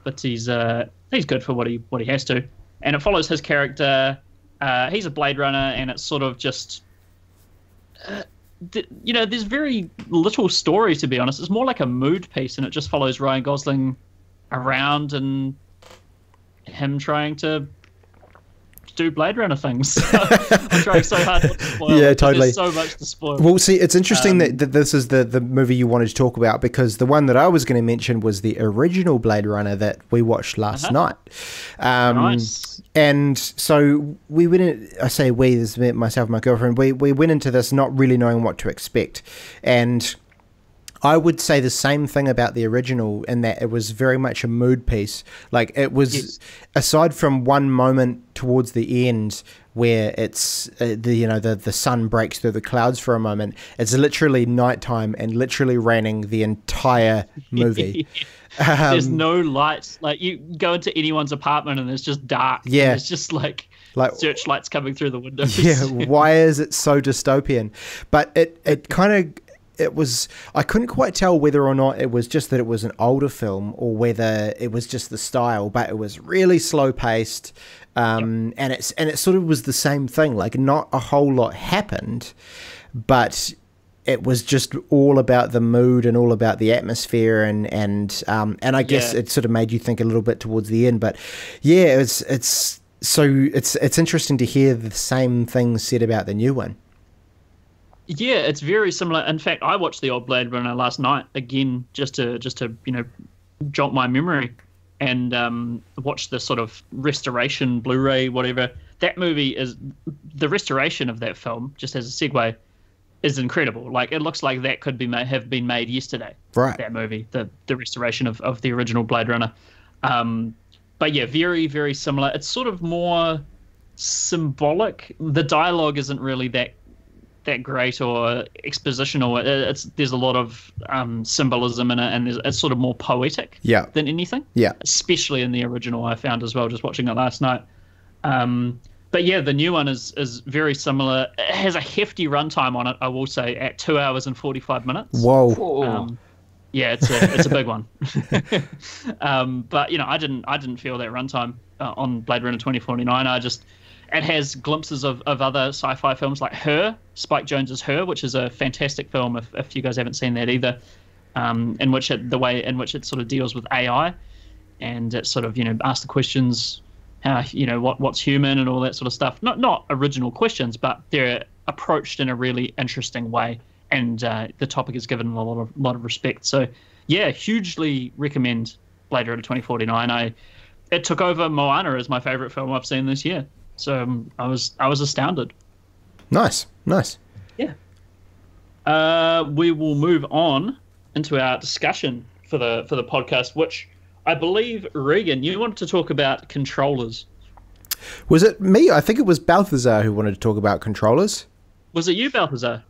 but he's good for what he has to. And it follows his character. He's a Blade Runner, and it's sort of just there's very little story, to be honest. It's more like a mood piece, and it just follows Ryan Gosling around and him trying to do Blade Runner things. I'm trying so hard not to spoil. Yeah, totally. There's so much to spoil. Well, see, it's interesting that this is the movie you wanted to talk about, because the one that I was going to mention was the original Blade Runner that we watched last night. Nice. And so we went in, I say we, this is myself and my girlfriend, we went into this not really knowing what to expect. And I would say the same thing about the original, in that it was very much a mood piece. Like, it was, aside from one moment towards the end where it's the sun breaks through the clouds for a moment, it's literally nighttime and literally raining the entire movie. There's no lights. Like, you go into anyone's apartment and it's just dark. Yeah, it's just like searchlights coming through the windows. Yeah, why is it so dystopian? But it kind of. It was, I couldn't quite tell whether or not it was just that it was an older film or whether it was just the style, but it was really slow paced. And it sort of was the same thing. Like, not a whole lot happened, but it was just all about the mood and all about the atmosphere, and I guess it sort of made you think a little bit towards the end. But yeah, it's interesting to hear the same things said about the new one. Yeah, it's very similar. In fact, I watched the old Blade Runner last night again, just to jog my memory, and watch the sort of restoration Blu-ray, whatever. That movie is, the restoration of that film, just as a segue, is incredible. Like, it looks like that could have been made yesterday. Right. That movie, the restoration of the original Blade Runner. But yeah, very, very similar. It's sort of more symbolic. The dialogue isn't really that great or expositional. There's a lot of symbolism in it, and it's sort of more poetic than anything. Yeah, especially in the original, I found as well, just watching it last night. But yeah, the new one is very similar. It has a hefty runtime on it, I will say, at 2 hours and 45 minutes. Whoa. Yeah, it's a big one. But I didn't feel that runtime on Blade Runner 2049. It has glimpses of other sci-fi films like Her, Spike Jonze's Her, which is a fantastic film if you guys haven't seen that either, in which the way in which it sort of deals with AI, and it sort of asks the questions, what's human and all that sort of stuff. Not original questions, but they're approached in a really interesting way, and the topic is given a lot of respect. So yeah, hugely recommend Blade Runner 2049. It took over Moana as my favorite film I've seen this year. So I was astounded. Nice. Yeah. We will move on into our discussion for the podcast, which I believe, Regan, you wanted to talk about controllers. Was it me? I think it was Balthazar who wanted to talk about controllers. Was it you, Balthazar?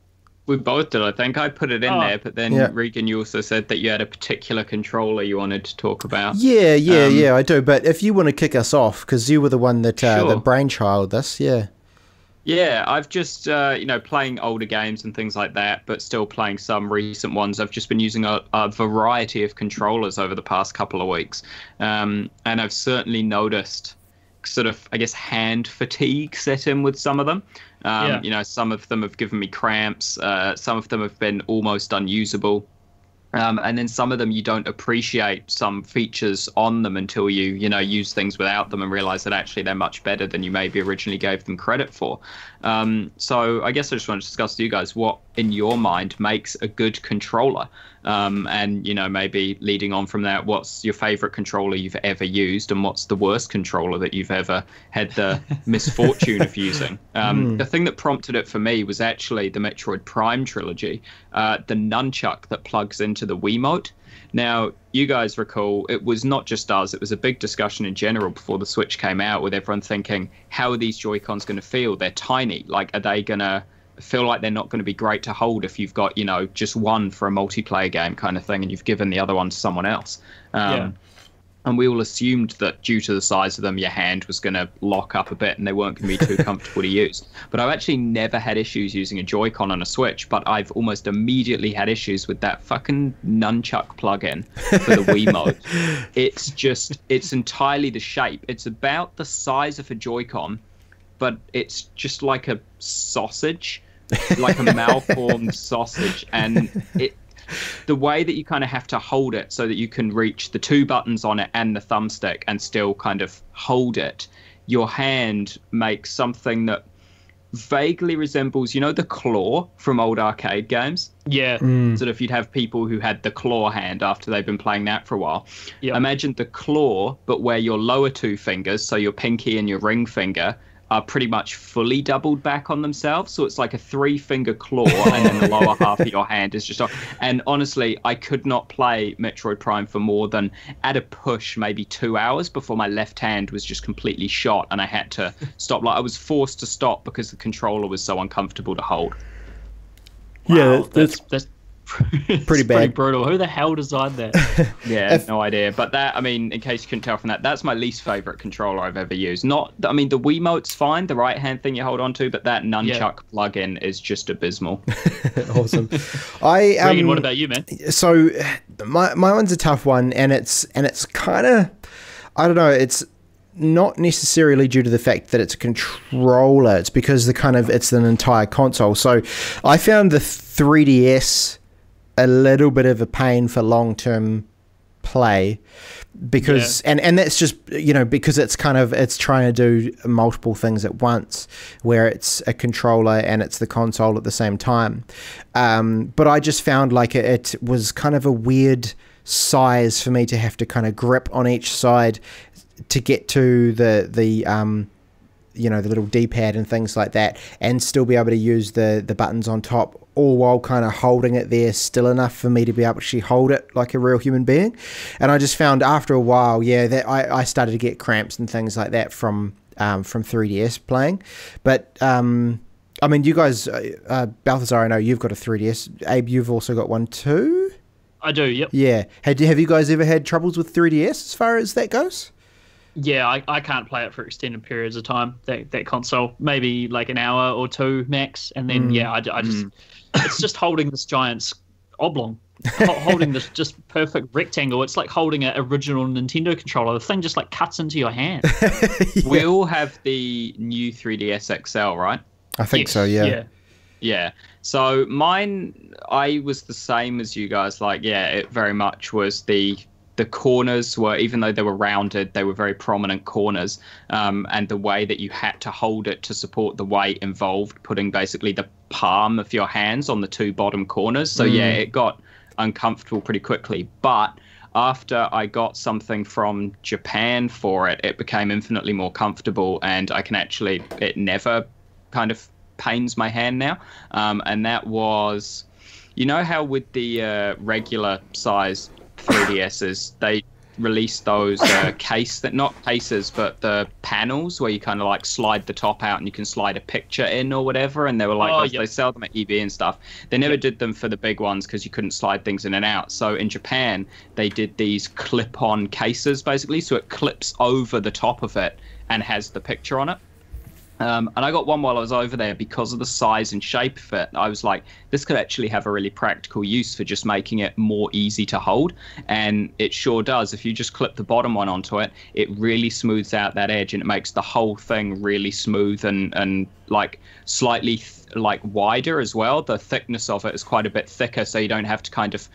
We both did, I think. I put it in there, but then Regan, you also said that you had a particular controller you wanted to talk about. Yeah, I do. But if you want to kick us off, because you were the one that the brainchild this, Yeah, I've just, playing older games and things like that, but still playing some recent ones. I've just been using a variety of controllers over the past couple of weeks. And I've certainly noticed sort of, I guess, hand fatigue set in with some of them. Some of them have given me cramps. Some of them have been almost unusable. And then some of them you don't appreciate some features on them until you know, use things without them and realize that actually they're much better than you maybe originally gave them credit for. So I guess I just want to discuss with you guys what in your mind makes a good controller. And, you know, maybe leading on from that, what's your favorite controller you've ever used, and what's the worst controller that you've ever had the misfortune of using? The thing that prompted it for me was actually the Metroid Prime trilogy, the nunchuck that plugs into the Wiimote. Now, you guys recall, it was not just us, it was a big discussion in general before the Switch came out, with everyone thinking, how are these Joy-Cons going to feel? They're tiny. Like, are they going to feel like they're not going to be great to hold if you've got, you know, just one for a multiplayer game kind of thing, and you've given the other one to someone else? And we all assumed that due to the size of them, your hand was going to lock up a bit and they weren't going to be too comfortable to use. But I've actually never had issues using a Joy-Con on a Switch, but I've almost immediately had issues with that fucking nunchuck plug-in for the Wiimote. It's entirely the shape. It's about the size of a Joy-Con, but it's just like a sausage, like a malformed sausage. And the way that you kind of have to hold it so that you can reach the two buttons on it and the thumbstick and still kind of hold it, your hand makes something that vaguely resembles, you know, the claw from old arcade games. Yeah. Sort of, you'd have people who had the claw hand after they've been playing that for a while. Imagine the claw, but where your lower two fingers, so your pinky and your ring finger, are pretty much fully doubled back on themselves. So it's like a 3-finger claw, and then the lower half of your hand is just off. And honestly, I could not play Metroid Prime for more than, at a push, maybe 2 hours before my left hand was just completely shot and I had to stop. Like, I was forced to stop because the controller was so uncomfortable to hold. Wow, yeah, that's pretty bad. Pretty brutal. Who the hell designed that? No idea. But that, I mean, in case you couldn't tell from that, that's my least favorite controller I've ever used. Not, I mean, the Wiimote's fine, the right hand thing you hold on to, but that nunchuck plug-in is just abysmal. Awesome. Regan, what about you, man? So my one's a tough one, and it's kind of, I don't know, it's not necessarily due to the fact that it's a controller. It's because it's an entire console. So I found the 3DS a little bit of a pain for long-term play, because and that's just, you know, because it's trying to do multiple things at once, where it's a controller and it's the console at the same time. But I just found like it was kind of a weird size for me to have to kind of grip on each side to get to the you know, the little D-pad and things like that, and still be able to use the buttons on top, all while kind of holding it there still enough for me to be able to actually hold it like a real human being. And I just found after a while, that I started to get cramps and things like that from 3DS playing. But I mean, you guys, Balthazar, I know you've got a 3DS. Abe, you've also got one too? I do, yep. Yeah. Have you guys ever had troubles with 3DS as far as that goes? Yeah, I can't play it for extended periods of time, that console. Maybe like an hour or two max. And then, I just... It's just holding this giant oblong. Holding this just perfect rectangle. It's like holding an original Nintendo controller. The thing just like cuts into your hand. We all have the new 3DS XL, right? I think so, yeah. Yeah. So mine, I was the same as you guys. Like, it very much was the corners were, even though they were rounded, they were very prominent corners. And the way that you had to hold it to support the weight involved putting basically the palm of your hands on the two bottom corners. So it got uncomfortable pretty quickly. But after I got something from Japan for it, it became infinitely more comfortable, and I can actually, it never kind of pains my hand now. And that was, you know how with the regular size 3DSs, they released those not cases, but the panels where you kind of like slide the top out and you can slide a picture in or whatever, and they were like, they sell them at EB and stuff. They never did them for the big ones because you couldn't slide things in and out. So in Japan, they did these clip-on cases basically, so it clips over the top of it and has the picture on it. And I got one while I was over there because of the size and shape of it. I was like, this could actually have a really practical use for just making it more easy to hold. And it sure does. If you just clip the bottom one onto it, it really smooths out that edge, and it makes the whole thing really smooth and like slightly like wider as well. The thickness of it is quite a bit thicker, so you don't have to kind of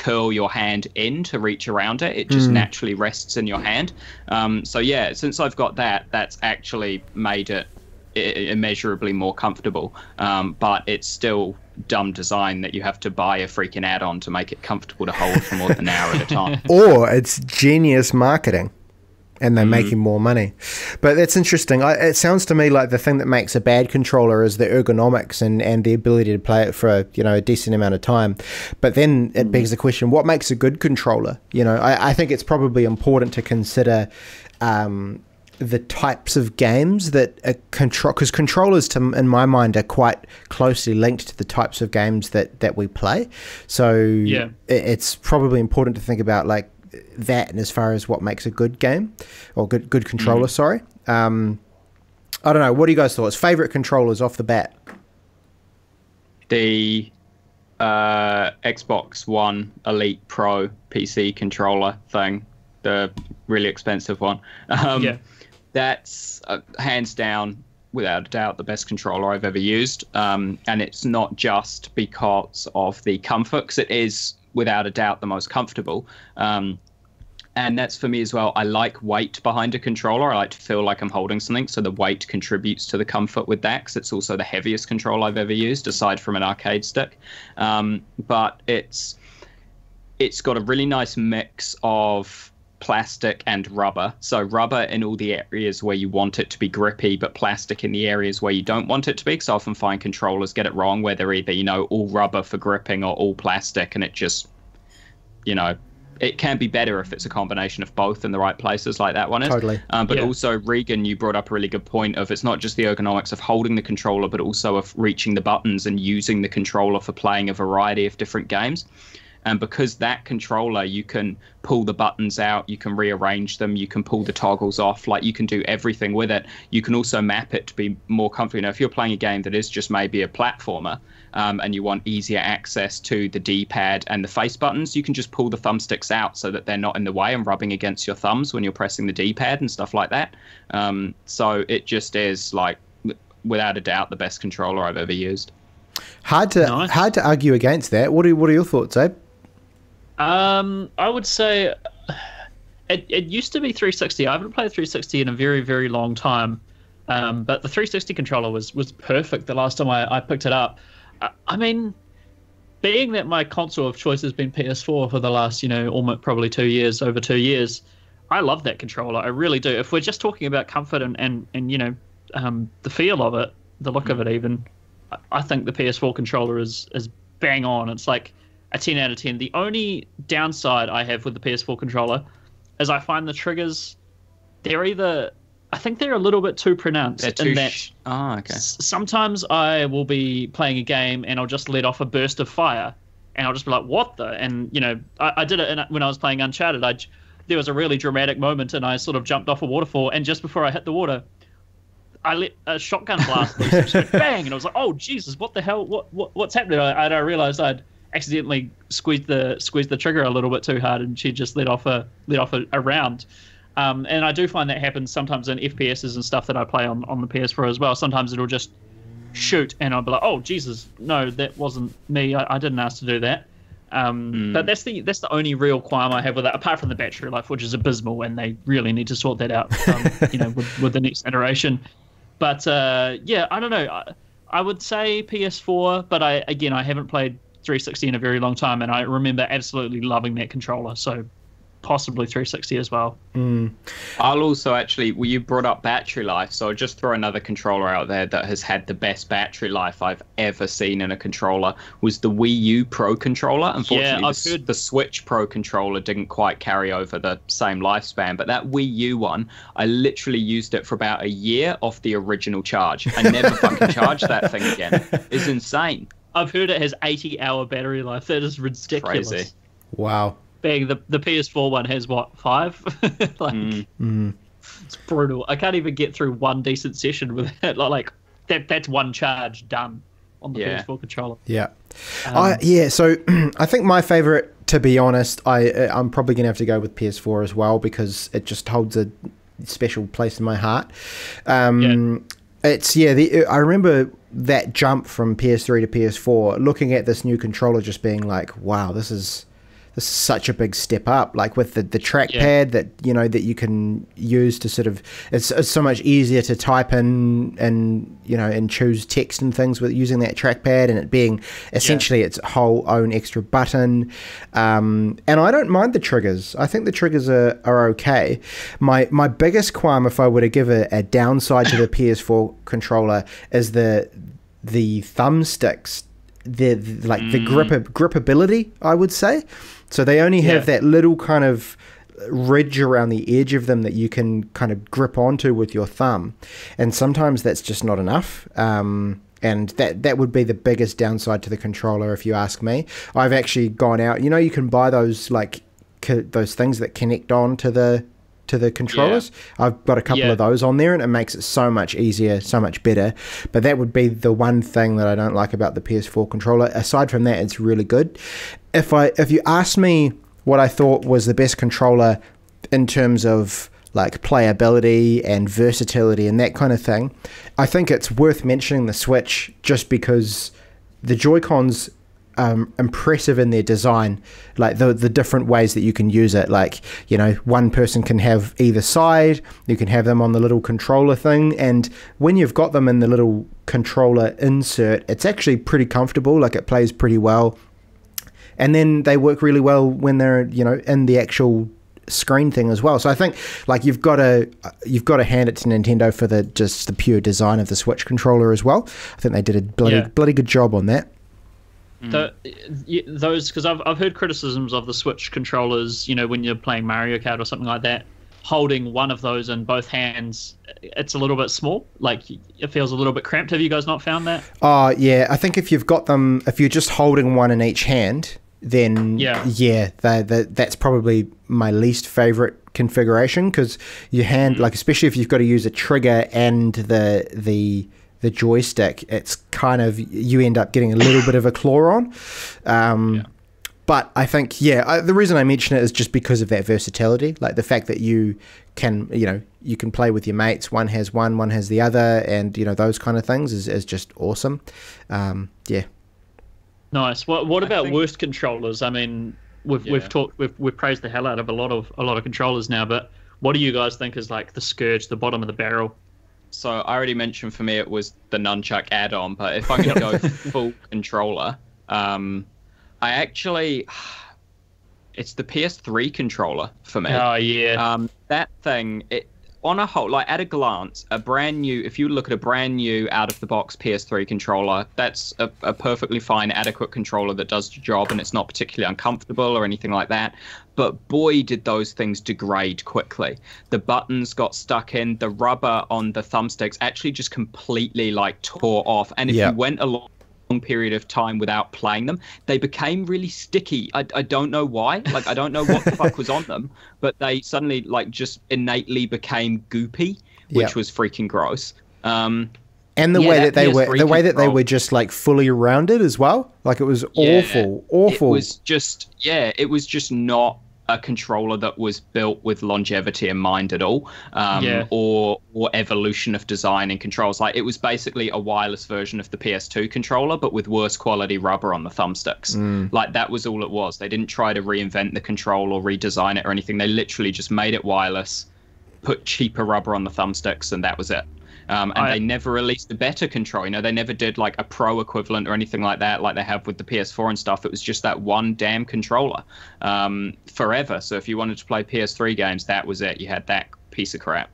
curl your hand in to reach around it. It just naturally rests in your hand. So yeah, since I've got that, that's actually made it immeasurably more comfortable. But it's still dumb design that you have to buy a freaking add-on to make it comfortable to hold for more than an hour at a time. Or it's genius marketing and they're making more money. But that's interesting. It sounds to me like the thing that makes a bad controller is the ergonomics and the ability to play it for a decent amount of time. But then it begs the question, what makes a good controller? I think it's probably important to consider the types of games that because controllers, in my mind, are quite closely linked to the types of games that we play. So it's probably important to think about like that, and as far as what makes a good game or good controller. Sorry, I don't know. What are you guys' thoughts? Favorite controllers off the bat? The Xbox One Elite Pro PC controller thing, the really expensive one. That's hands down, without a doubt, the best controller I've ever used. And it's not just because of the comfort, because it is, without a doubt, the most comfortable. And that's for me as well. I like weight behind a controller. I like to feel like I'm holding something. So the weight contributes to the comfort with that, because it's also the heaviest controller I've ever used, aside from an arcade stick. But it's got a really nice mix of plastic and rubber. So rubber in all the areas where you want it to be grippy, but plastic in the areas where you don't want it to be. Because I often find controllers get it wrong, where they're either, all rubber for gripping or all plastic, and it just, it can be better if it's a combination of both in the right places, like that one is. Totally. But also, Regan, you brought up a really good point of it's not just the ergonomics of holding the controller, but also of reaching the buttons and using the controller for playing a variety of different games. And because that controller, you can pull the buttons out, you can rearrange them, you can pull the toggles off, like you can do everything with it. You can also map it to be more comfortable. Now, if you're playing a game that is just maybe a platformer, and you want easier access to the D-pad and the face buttons, you can just pull the thumbsticks out so that they're not in the way and rubbing against your thumbs when you're pressing the D-pad and stuff like that. So it just is, like, without a doubt, the best controller I've ever used. Hard to argue against that. What are your thoughts, Abe? I would say it used to be 360. I haven't played 360 in a very, very long time. But the 360 controller was perfect the last time I picked it up. I mean, being that my console of choice has been PS4 for the last, almost probably 2 years, over 2 years, I love that controller. I really do. If we're just talking about comfort and the feel of it, the look of it even, I think the PS4 controller is bang on. It's like a 10 out of 10. The only downside I have with the PS4 controller is I find the triggers, I think they're a little bit too pronounced. They're too okay. Sometimes I will be playing a game and I'll just let off a burst of fire and I'll just be like, what the? And, I did it when I was playing Uncharted. There was a really dramatic moment and I sort of jumped off a waterfall, and just before I hit the water, I let a shotgun blast loose. It just went bang, and I was like, oh, Jesus, what the hell? What's happening? I realized I'd accidentally squeezed the trigger a little bit too hard, and she just let off a round. And I do find that happens sometimes in FPSs and stuff that I play on the PS4 as well. Sometimes it'll just shoot, and I'll be like, "Oh Jesus, no, that wasn't me. I didn't ask to do that." But that's the only real qualm I have with that, apart from the battery life, which is abysmal, and they really need to sort that out, with the next iteration. But I don't know. I would say PS4, but I haven't played 360 in a very long time, and I remember absolutely loving that controller. So possibly 360 as well. I'll also you brought up battery life, so I'll just throw another controller out there that has had the best battery life I've ever seen in a controller, was the Wii U Pro controller. Unfortunately, the Switch Pro controller didn't quite carry over the same lifespan, but that Wii U one, I literally used it for about a year off the original charge. I never fucking charged that thing again. It's insane. I've heard it has 80-hour battery life. That is ridiculous. Crazy. Wow. Bang, the PS4 one has what, 5? It's brutal. I can't even get through one decent session with it. Like that's one charge done on the PS4 controller. Yeah. So I think my favorite, to be honest, I'm probably gonna have to go with PS4 as well, because it just holds a special place in my heart. I remember that jump from PS3 to PS4, looking at this new controller, just being like, wow, this is this is such a big step up. Like with the trackpad that that you can use to sort of, it's so much easier to type in and choose text and things with using that trackpad, and it being essentially its whole own extra button. And I don't mind the triggers. I think the triggers are okay. My biggest qualm, if I were to give a downside to the PS4 controller, is the thumbsticks. The gripability, I would say. So they only have that little kind of ridge around the edge of them that you can kind of grip onto with your thumb, and sometimes that's just not enough. And that would be the biggest downside to the controller, if you ask me. I've actually gone out. You can buy those those things that connect on to the controllers. I've got a couple of those on there, and it makes it so much easier, so much better. But that would be the one thing that I don't like about the PS4 controller. Aside from that, it's really good. If you asked me what I thought was the best controller in terms of like playability and versatility and that kind of thing, I think it's worth mentioning the Switch, just because the Joy-Cons impressive in their design, like the different ways that you can use it. Like, one person can have either side, you can have them on the little controller thing, and when you've got them in the little controller insert, it's actually pretty comfortable. Like, it plays pretty well, and then they work really well when they're in the actual screen thing as well. So I think like you've got to hand it to Nintendo for the pure design of the Switch controller as well. I think they did a bloody good job on that. Those, because I've heard criticisms of the Switch controllers, when you're playing Mario Kart or something like that, holding one of those in both hands, it's a little bit small. Like, it feels a little bit cramped. Have you guys not found that? Oh, yeah. I think if you've got them, if you're just holding one in each hand, then that's probably my least favorite configuration, because your hand, like, especially if you've got to use a trigger and the joystick, it's kind of, you end up getting a little bit of a claw on. But I think, the reason I mention it is just because of that versatility, like the fact that you can, you can play with your mates. One has one has the other, and those kind of things is just awesome. Nice. What about worst controllers? I mean, we've praised the hell out of a lot of controllers now, but what do you guys think is like the scourge, the bottom of the barrel? So I already mentioned, for me it was the nunchuck add-on, but if I could go full controller, it's the PS3 controller for me. Oh yeah. That thing, on a whole, like at a glance, if you look at a brand new out of the box PS3 controller, that's a perfectly fine, adequate controller that does the job, and it's not particularly uncomfortable or anything like that. But boy, did those things degrade quickly. The buttons got stuck in, the rubber on the thumbsticks actually just completely like tore off. And if you went a long period of time without playing them, they became really sticky. I don't know why. Like, I don't know what the fuck was on them, but they suddenly like just innately became goopy, which was freaking gross. And the way that they were just like fully rounded as well. Like, it was awful. It was just not a controller that was built with longevity in mind at all, or evolution of design and controls. Like, it was basically a wireless version of the PS2 controller, but with worse quality rubber on the thumbsticks. Like, that was all it was. They didn't try to reinvent the control or redesign it or anything. They literally just made it wireless, put cheaper rubber on the thumbsticks, and that was it. They never released a better control. They never did like a pro equivalent or anything like that, like they have with the PS4 and stuff. It was just that one damn controller forever. So if you wanted to play PS3 games, that was it. You had that piece of crap.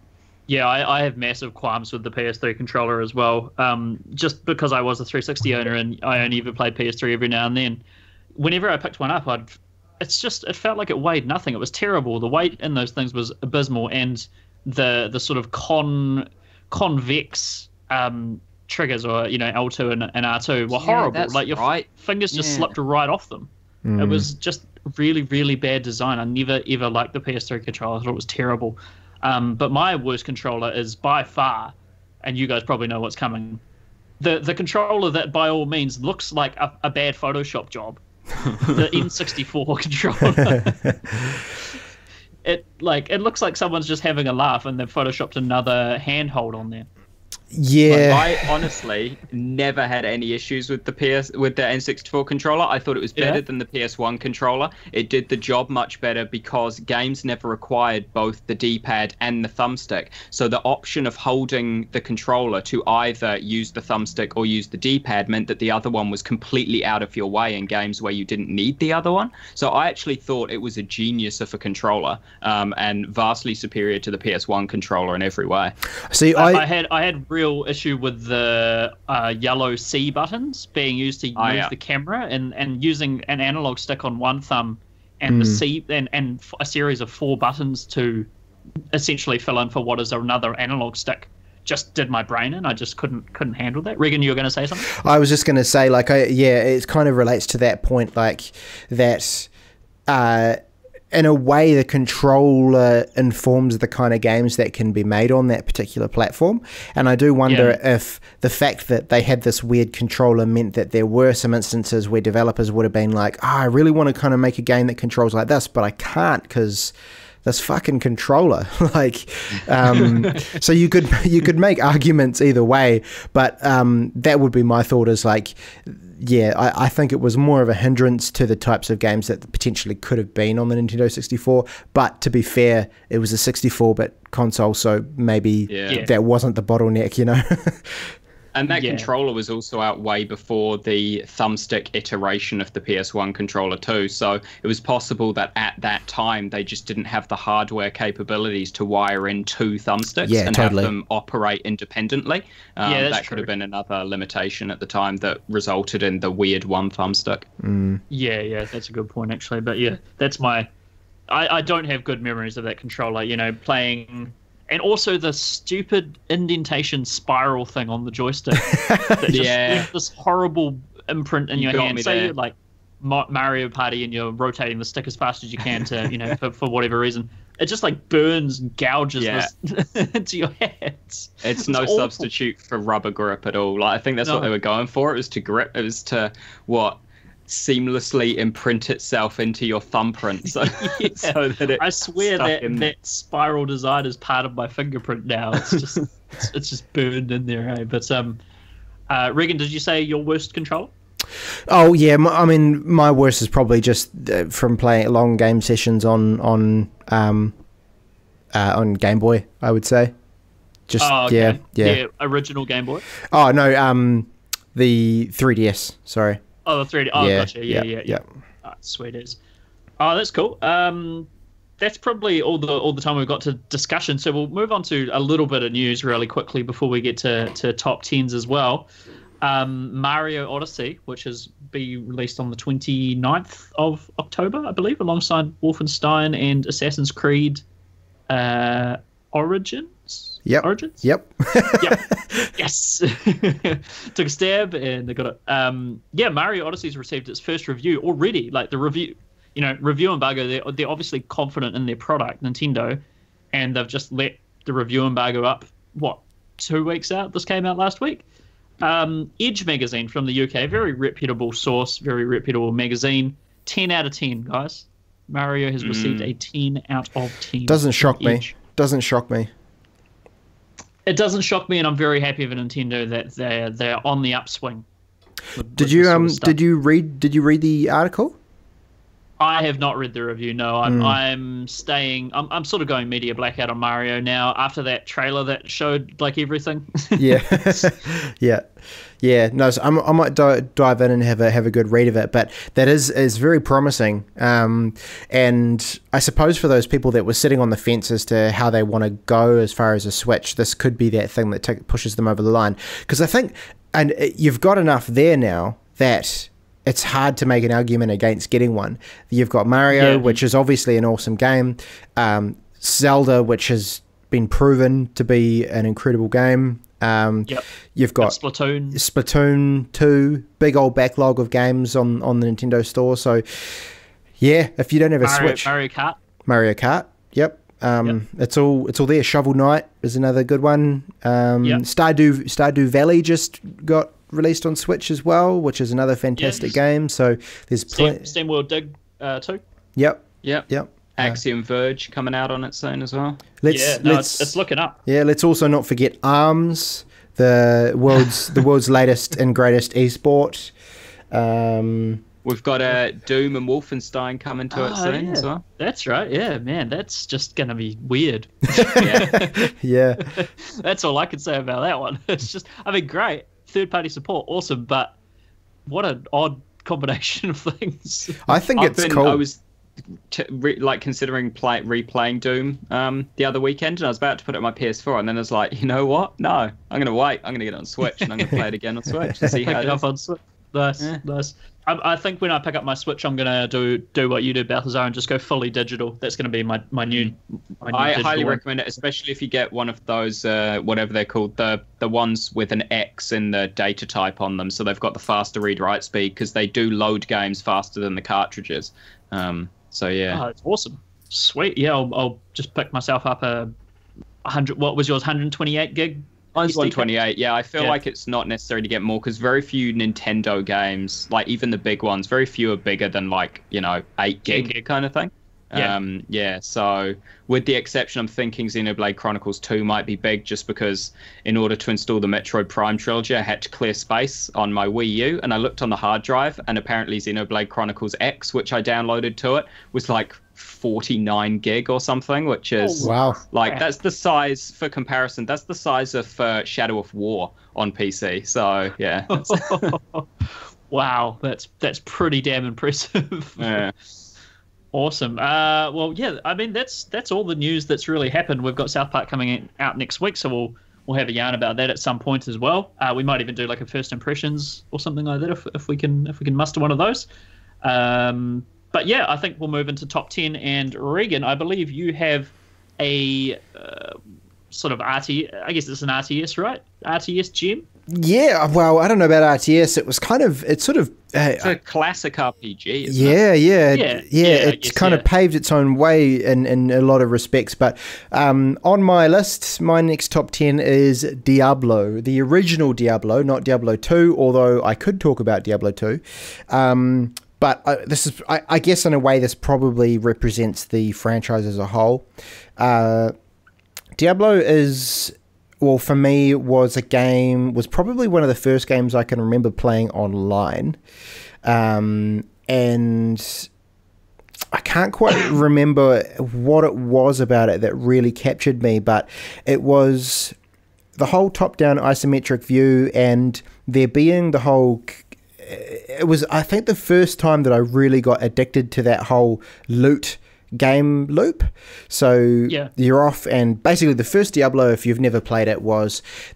Yeah, I have massive qualms with the PS3 controller as well. Just because I was a 360 owner and I only ever played PS3 every now and then. Whenever I picked one up, it felt like it weighed nothing. It was terrible. The weight in those things was abysmal, and the sort of convex triggers, or L2 and R2 were horrible. Like, your fingers just slipped right off them. It was just really, really bad design. I never ever liked the PS3 controller. I thought it was terrible. But my worst controller is by far, and you guys probably know what's coming, the controller that by all means looks like a bad Photoshop job. The N64 controller. It looks like someone's just having a laugh and they've photoshopped another handhold on there. Yeah. Like, I honestly never had any issues with the N64 controller. I thought it was better than the PS1 controller. It did the job much better because games never required both the D-pad and the thumbstick. So the option of holding the controller to either use the thumbstick or use the D-pad meant that the other one was completely out of your way in games where you didn't need the other one. So I actually thought it was a genius of a controller, and vastly superior to the PS1 controller in every way. See, I had real issue with the yellow C buttons being used to move the camera, and using an analog stick on one thumb and the C and a series of 4 buttons to essentially fill in for what is another analog stick just did my brain in. I just couldn't handle that. Regan, you were going to say something? I was just going to say, like, it kind of relates to that point, like that. In a way, the controller informs the kind of games that can be made on that particular platform. And I do wonder if the fact that they had this weird controller meant that there were some instances where developers would have been like, I really want to kind of make a game that controls like this, but I can't because this fucking controller. Like, so you could make arguments either way, but that would be my thought, is like, yeah, I think it was more of a hindrance to the types of games that potentially could have been on the Nintendo 64. But to be fair, it was a 64-bit console, so maybe that wasn't the bottleneck, you know? And that controller was also out way before the thumbstick iteration of the PS1 controller too. So it was possible that at that time they just didn't have the hardware capabilities to wire in 2 thumbsticks and have them operate independently. That could have been another limitation at the time that resulted in the weird one thumbstick. Yeah, that's a good point actually. But yeah, that's I don't have good memories of that controller, you know, playing. And also the stupid indentation spiral thing on the joystick that just left this horrible imprint in your hand. Say you're like Mario Party and you're rotating the stick as fast as you can to, you know, for whatever reason. It just like burns and gouges this into your hands. It's no awful substitute for rubber grip at all. Like, I think that's what they were going for. It was to grip. It was to seamlessly imprint itself into your thumbprint, so that I swear that spiral design is part of my fingerprint now. It's just it's just burned in there, eh? But Regan, did you say your worst controller? Oh yeah, I mean my worst is probably just from playing long game sessions on Game Boy, I would say. Just yeah, original Game Boy. Oh no, the 3DS. Sorry. Oh, the 3D. Oh, gotcha. Yeah. Oh, sweet as. Oh, that's cool. That's probably all the time we've got to discussion. So we'll move on to a little bit of news really quickly before we get to top 10s as well. Mario Odyssey, which is be released on the 29th of October, I believe, alongside Wolfenstein and Assassin's Creed Origins. Yep. Origins? Yep. Yes. Took a stab and they got it. Mario Odyssey's received its first review already. Like the review embargo, they're obviously confident in their product, Nintendo, and they've just let the review embargo up, 2 weeks out? This came out last week. Edge magazine from the UK, very reputable source, very reputable magazine. 10 out of 10, guys. Mario has received a 10 out of 10. Doesn't shock me. Doesn't shock me. It doesn't shock me, and I'm very happy for Nintendo that they're on the upswing. Did you read the article? I have not read the review. No, I'm staying. I'm sort of going media blackout on Mario now after that trailer that showed like everything. Yeah. No, so I might dive in and have a good read of it. But that is very promising. And I suppose for those people that were sitting on the fence as to how they want to go as far as a Switch, this could be that thing that pushes them over the line. Because I think, and you've got enough there now that it's hard to make an argument against getting one. You've got Mario, which is obviously an awesome game. Zelda, which has been proven to be an incredible game. You've got Splatoon 2, big old backlog of games on the Nintendo Store. So, yeah, if you don't have a Switch... Mario Kart, yep. It's all there. Shovel Knight is another good one. Stardew Valley just got released on Switch as well, which is another fantastic game. So there's Steam World Dig 2. Yep. Axiom Verge coming out on it soon as well. It's looking up. Yeah, let's also not forget ARMS, the world's latest and greatest esport. We've got Doom and Wolfenstein coming to it soon as well. That's right. Yeah, man, that's just gonna be weird. Yeah. That's all I can say about that one. It's just, I mean, great third-party support, awesome, but what an odd combination of things. I think it's cool. I was considering replaying Doom the other weekend, and I was about to put it on my PS4, and then I was like, you know what? No, I'm gonna wait. I'm gonna get it on Switch, and I'm gonna play it again on Switch and see how it is. On Switch. Nice, nice. I think when I pick up my Switch, I'm gonna do what you do, Balthazar, and just go fully digital. That's gonna be my new. I highly recommend it, especially if you get one of those whatever they're called, the ones with an X in the data type on them, so they've got the faster read-write speed because they do load games faster than the cartridges. So yeah. Oh, it's awesome. Sweet. Yeah, I'll just pick myself up a 100. What was yours? 128 gig. Mine's 128. Yeah, I feel like it's not necessary to get more because very few Nintendo games, like even the big ones, very few are bigger than 8 gig kind of thing. So with the exception, I'm thinking Xenoblade Chronicles 2 might be big just because in order to install the Metroid Prime trilogy, I had to clear space on my Wii U, and I looked on the hard drive, and apparently Xenoblade Chronicles X, which I downloaded to it, was like 49 gig or something, which is that's the size, for comparison, that's the size of Shadow of War on PC. So yeah. Wow, that's pretty damn impressive. Yeah. Awesome. Well, yeah, I mean that's all the news that's really happened. We've got South Park coming out next week, so we'll have a yarn about that at some point as well. We might even do like a first impressions or something like that if we can muster one of those. But yeah, I think we'll move into top 10. And Regan, I believe you have a sort of RTS. I guess it's an RTS, right? RTS gem. Yeah, well, I don't know about RTS. It's a classic RPG. It's kind of paved its own way in a lot of respects. But on my list, my next top 10 is Diablo, the original Diablo, not Diablo 2, although I could talk about Diablo 2. But this is, I guess in a way, this probably represents the franchise as a whole. Diablo is... well, for me, was probably one of the first games I can remember playing online. And I can't quite remember what it was about it that really captured me, but it was the whole top-down isometric view and there being the whole... it was, I think, the first time that I really got addicted to that whole loot game loop. So you're off, and basically the first Diablo, if you've never played it,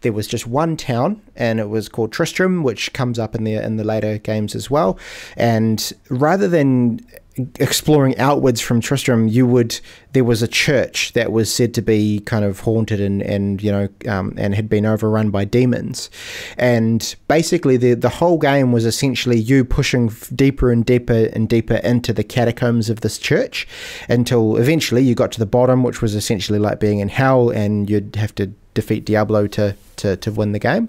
there was just one town, and it was called Tristram, which comes up in the later games as well. And rather than exploring outwards from Tristram, there was a church that was said to be kind of haunted and had been overrun by demons. And basically the whole game was essentially you pushing deeper and deeper and deeper into the catacombs of this church until eventually you got to the bottom, which was essentially like being in hell, and you'd have to defeat Diablo to win the game.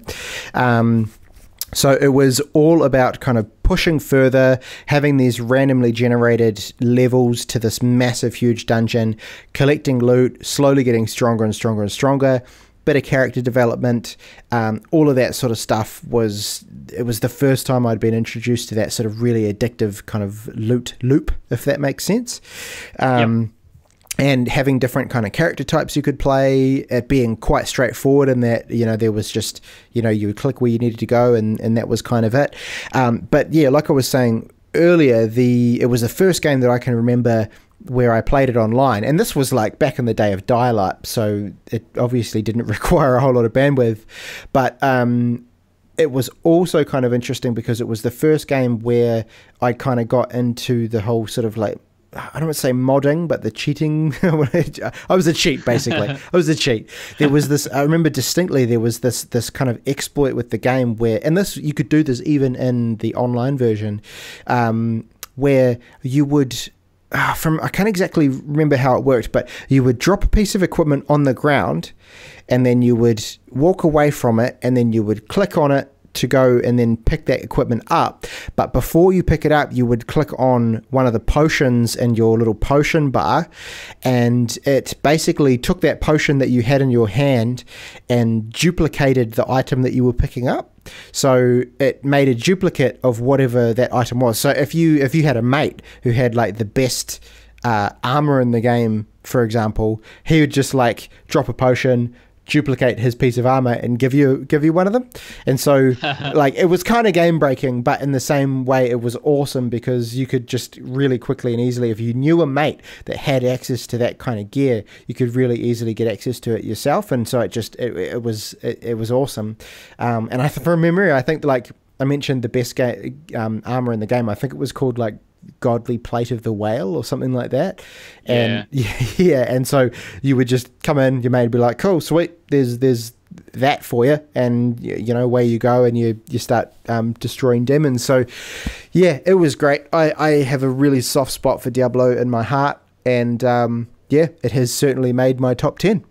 So it was all about kind of pushing further, having these randomly generated levels to this massive, huge dungeon, collecting loot, slowly getting stronger and stronger and stronger, bit of character development, all of that sort of stuff. It was the first time I'd been introduced to that sort of really addictive kind of loot loop, if that makes sense. And having different kind of character types you could play, it being quite straightforward in that, there was just, you would click where you needed to go, and that was kind of it. But yeah, like I was saying earlier, it was the first game that I can remember where I played it online. And this was like back in the day of dial-up, so it obviously didn't require a whole lot of bandwidth. But it was also kind of interesting because it was the first game where I kind of got into the whole sort of like, I don't want to say modding, but the cheating. I was a cheat, basically. I was a cheat. There was this, I remember distinctly, there was this kind of exploit with the game where, and this, you could do this even in the online version, where you would, I can't exactly remember how it worked, but you would drop a piece of equipment on the ground, and then you would walk away from it, and then you would click on it to go and then pick that equipment up. But before you pick it up, you would click on one of the potions in your little potion bar, and it basically took that potion that you had in your hand and duplicated the item that you were picking up. So it made a duplicate of whatever that item was. So if you had a mate who had like the best armor in the game, for example, he would just like drop a potion, duplicate his piece of armor, and give you one of them. And so like it was kind of game breaking, but in the same way it was awesome, because you could just really quickly and easily, if you knew a mate that had access to that kind of gear, you could really easily get access to it yourself. And so it was awesome. And from memory, I think, like I mentioned, the best armor in the game, I think it was called like Godly Plate of the Whale or something like that. And yeah, and so you would just come in, your mate would be like, cool, sweet, there's that for you, and you know, away you go, and you start destroying demons. So yeah, it was great. I have a really soft spot for Diablo in my heart, and yeah, it has certainly made my top 10.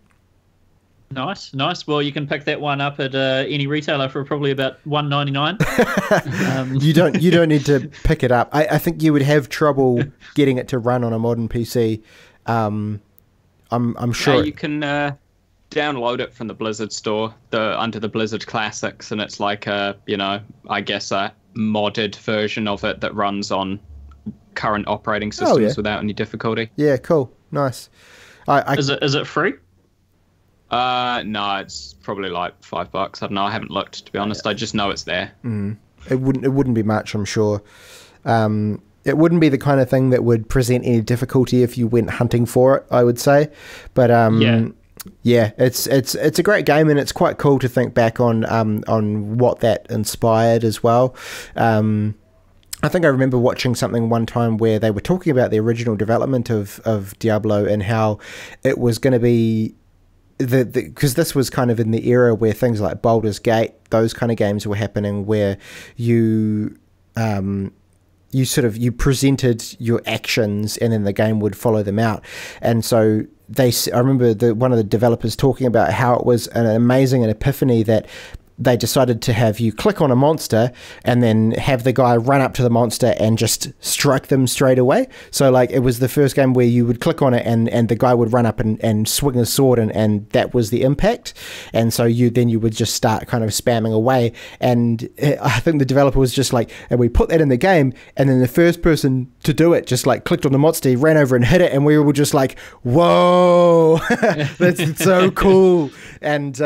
Nice. Well, you can pick that one up at any retailer for probably about $1.99. You don't need to pick it up. I think you would have trouble getting it to run on a modern PC. I'm sure. Yeah, you can download it from the Blizzard store, under the Blizzard Classics, and it's like I guess a modded version of it that runs on current operating systems without any difficulty. Yeah, cool, nice. Is it free? No, it's probably like $5. I don't know. I haven't looked, to be honest. I just know it's there. It wouldn't be much, I'm sure. It wouldn't be the kind of thing that would present any difficulty if you went hunting for it, I would say. But yeah, it's a great game, and it's quite cool to think back on what that inspired as well. I think I remember watching something one time where they were talking about the original development of Diablo, and how it was going to be because this was kind of in the era where things like Baldur's Gate, those kind of games were happening, where you presented your actions and then the game would follow them out. And so I remember one of the developers talking about how it was an amazing epiphany that they decided to have you click on a monster and then have the guy run up to the monster and just strike them straight away. So like it was the first game where you would click on it and the guy would run up and swing a sword, and that was the impact. And so you would just start kind of spamming away. And I think the developer was just like, and we put that in the game, and then the first person to do it just like clicked on the monster, ran over and hit it, and we were just like, whoa, that's so cool. And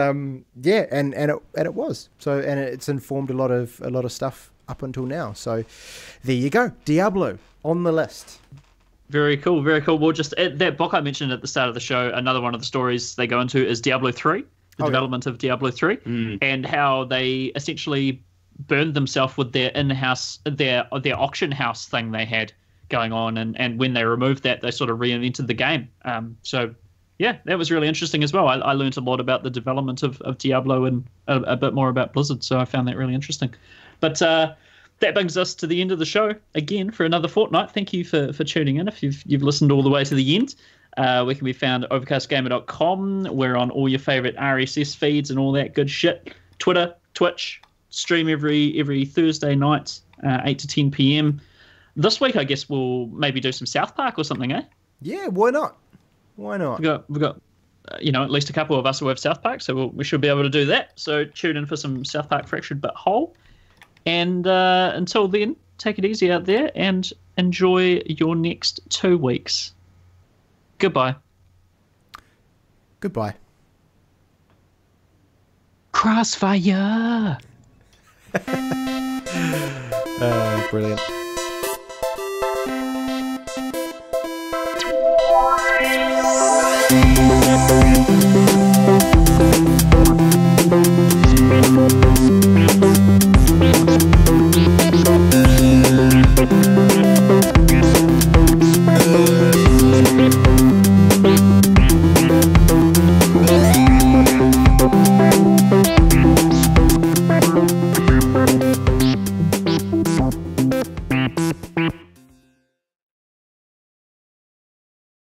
yeah, and it was so, and it's informed a lot of stuff up until now. So there you go, Diablo on the list. Very cool. Well, just that book I mentioned at the start of the show, another one of the stories they go into is Diablo 3, the development of Diablo 3, and how they essentially burned themselves with their in-house, their auction house thing they had going on, and when they removed that, they sort of reinvented the game. So yeah, that was really interesting as well. I learned a lot about the development of Diablo and a bit more about Blizzard, so I found that really interesting. But that brings us to the end of the show again for another fortnight. Thank you for tuning in. If you've listened all the way to the end, we can be found at overcastgamer.com. We're on all your favorite RSS feeds and all that good shit. Twitter, Twitch, stream every Thursday night, 8 to 10 p.m. This week, I guess we'll maybe do some South Park or something, eh? Yeah, why not? Why not? We've got at least a couple of us who have South Park, so we should be able to do that. So tune in for some South Park Fractured But Whole. And until then, take it easy out there and enjoy your next 2 weeks. Goodbye. Goodbye. Crossfire! Brilliant.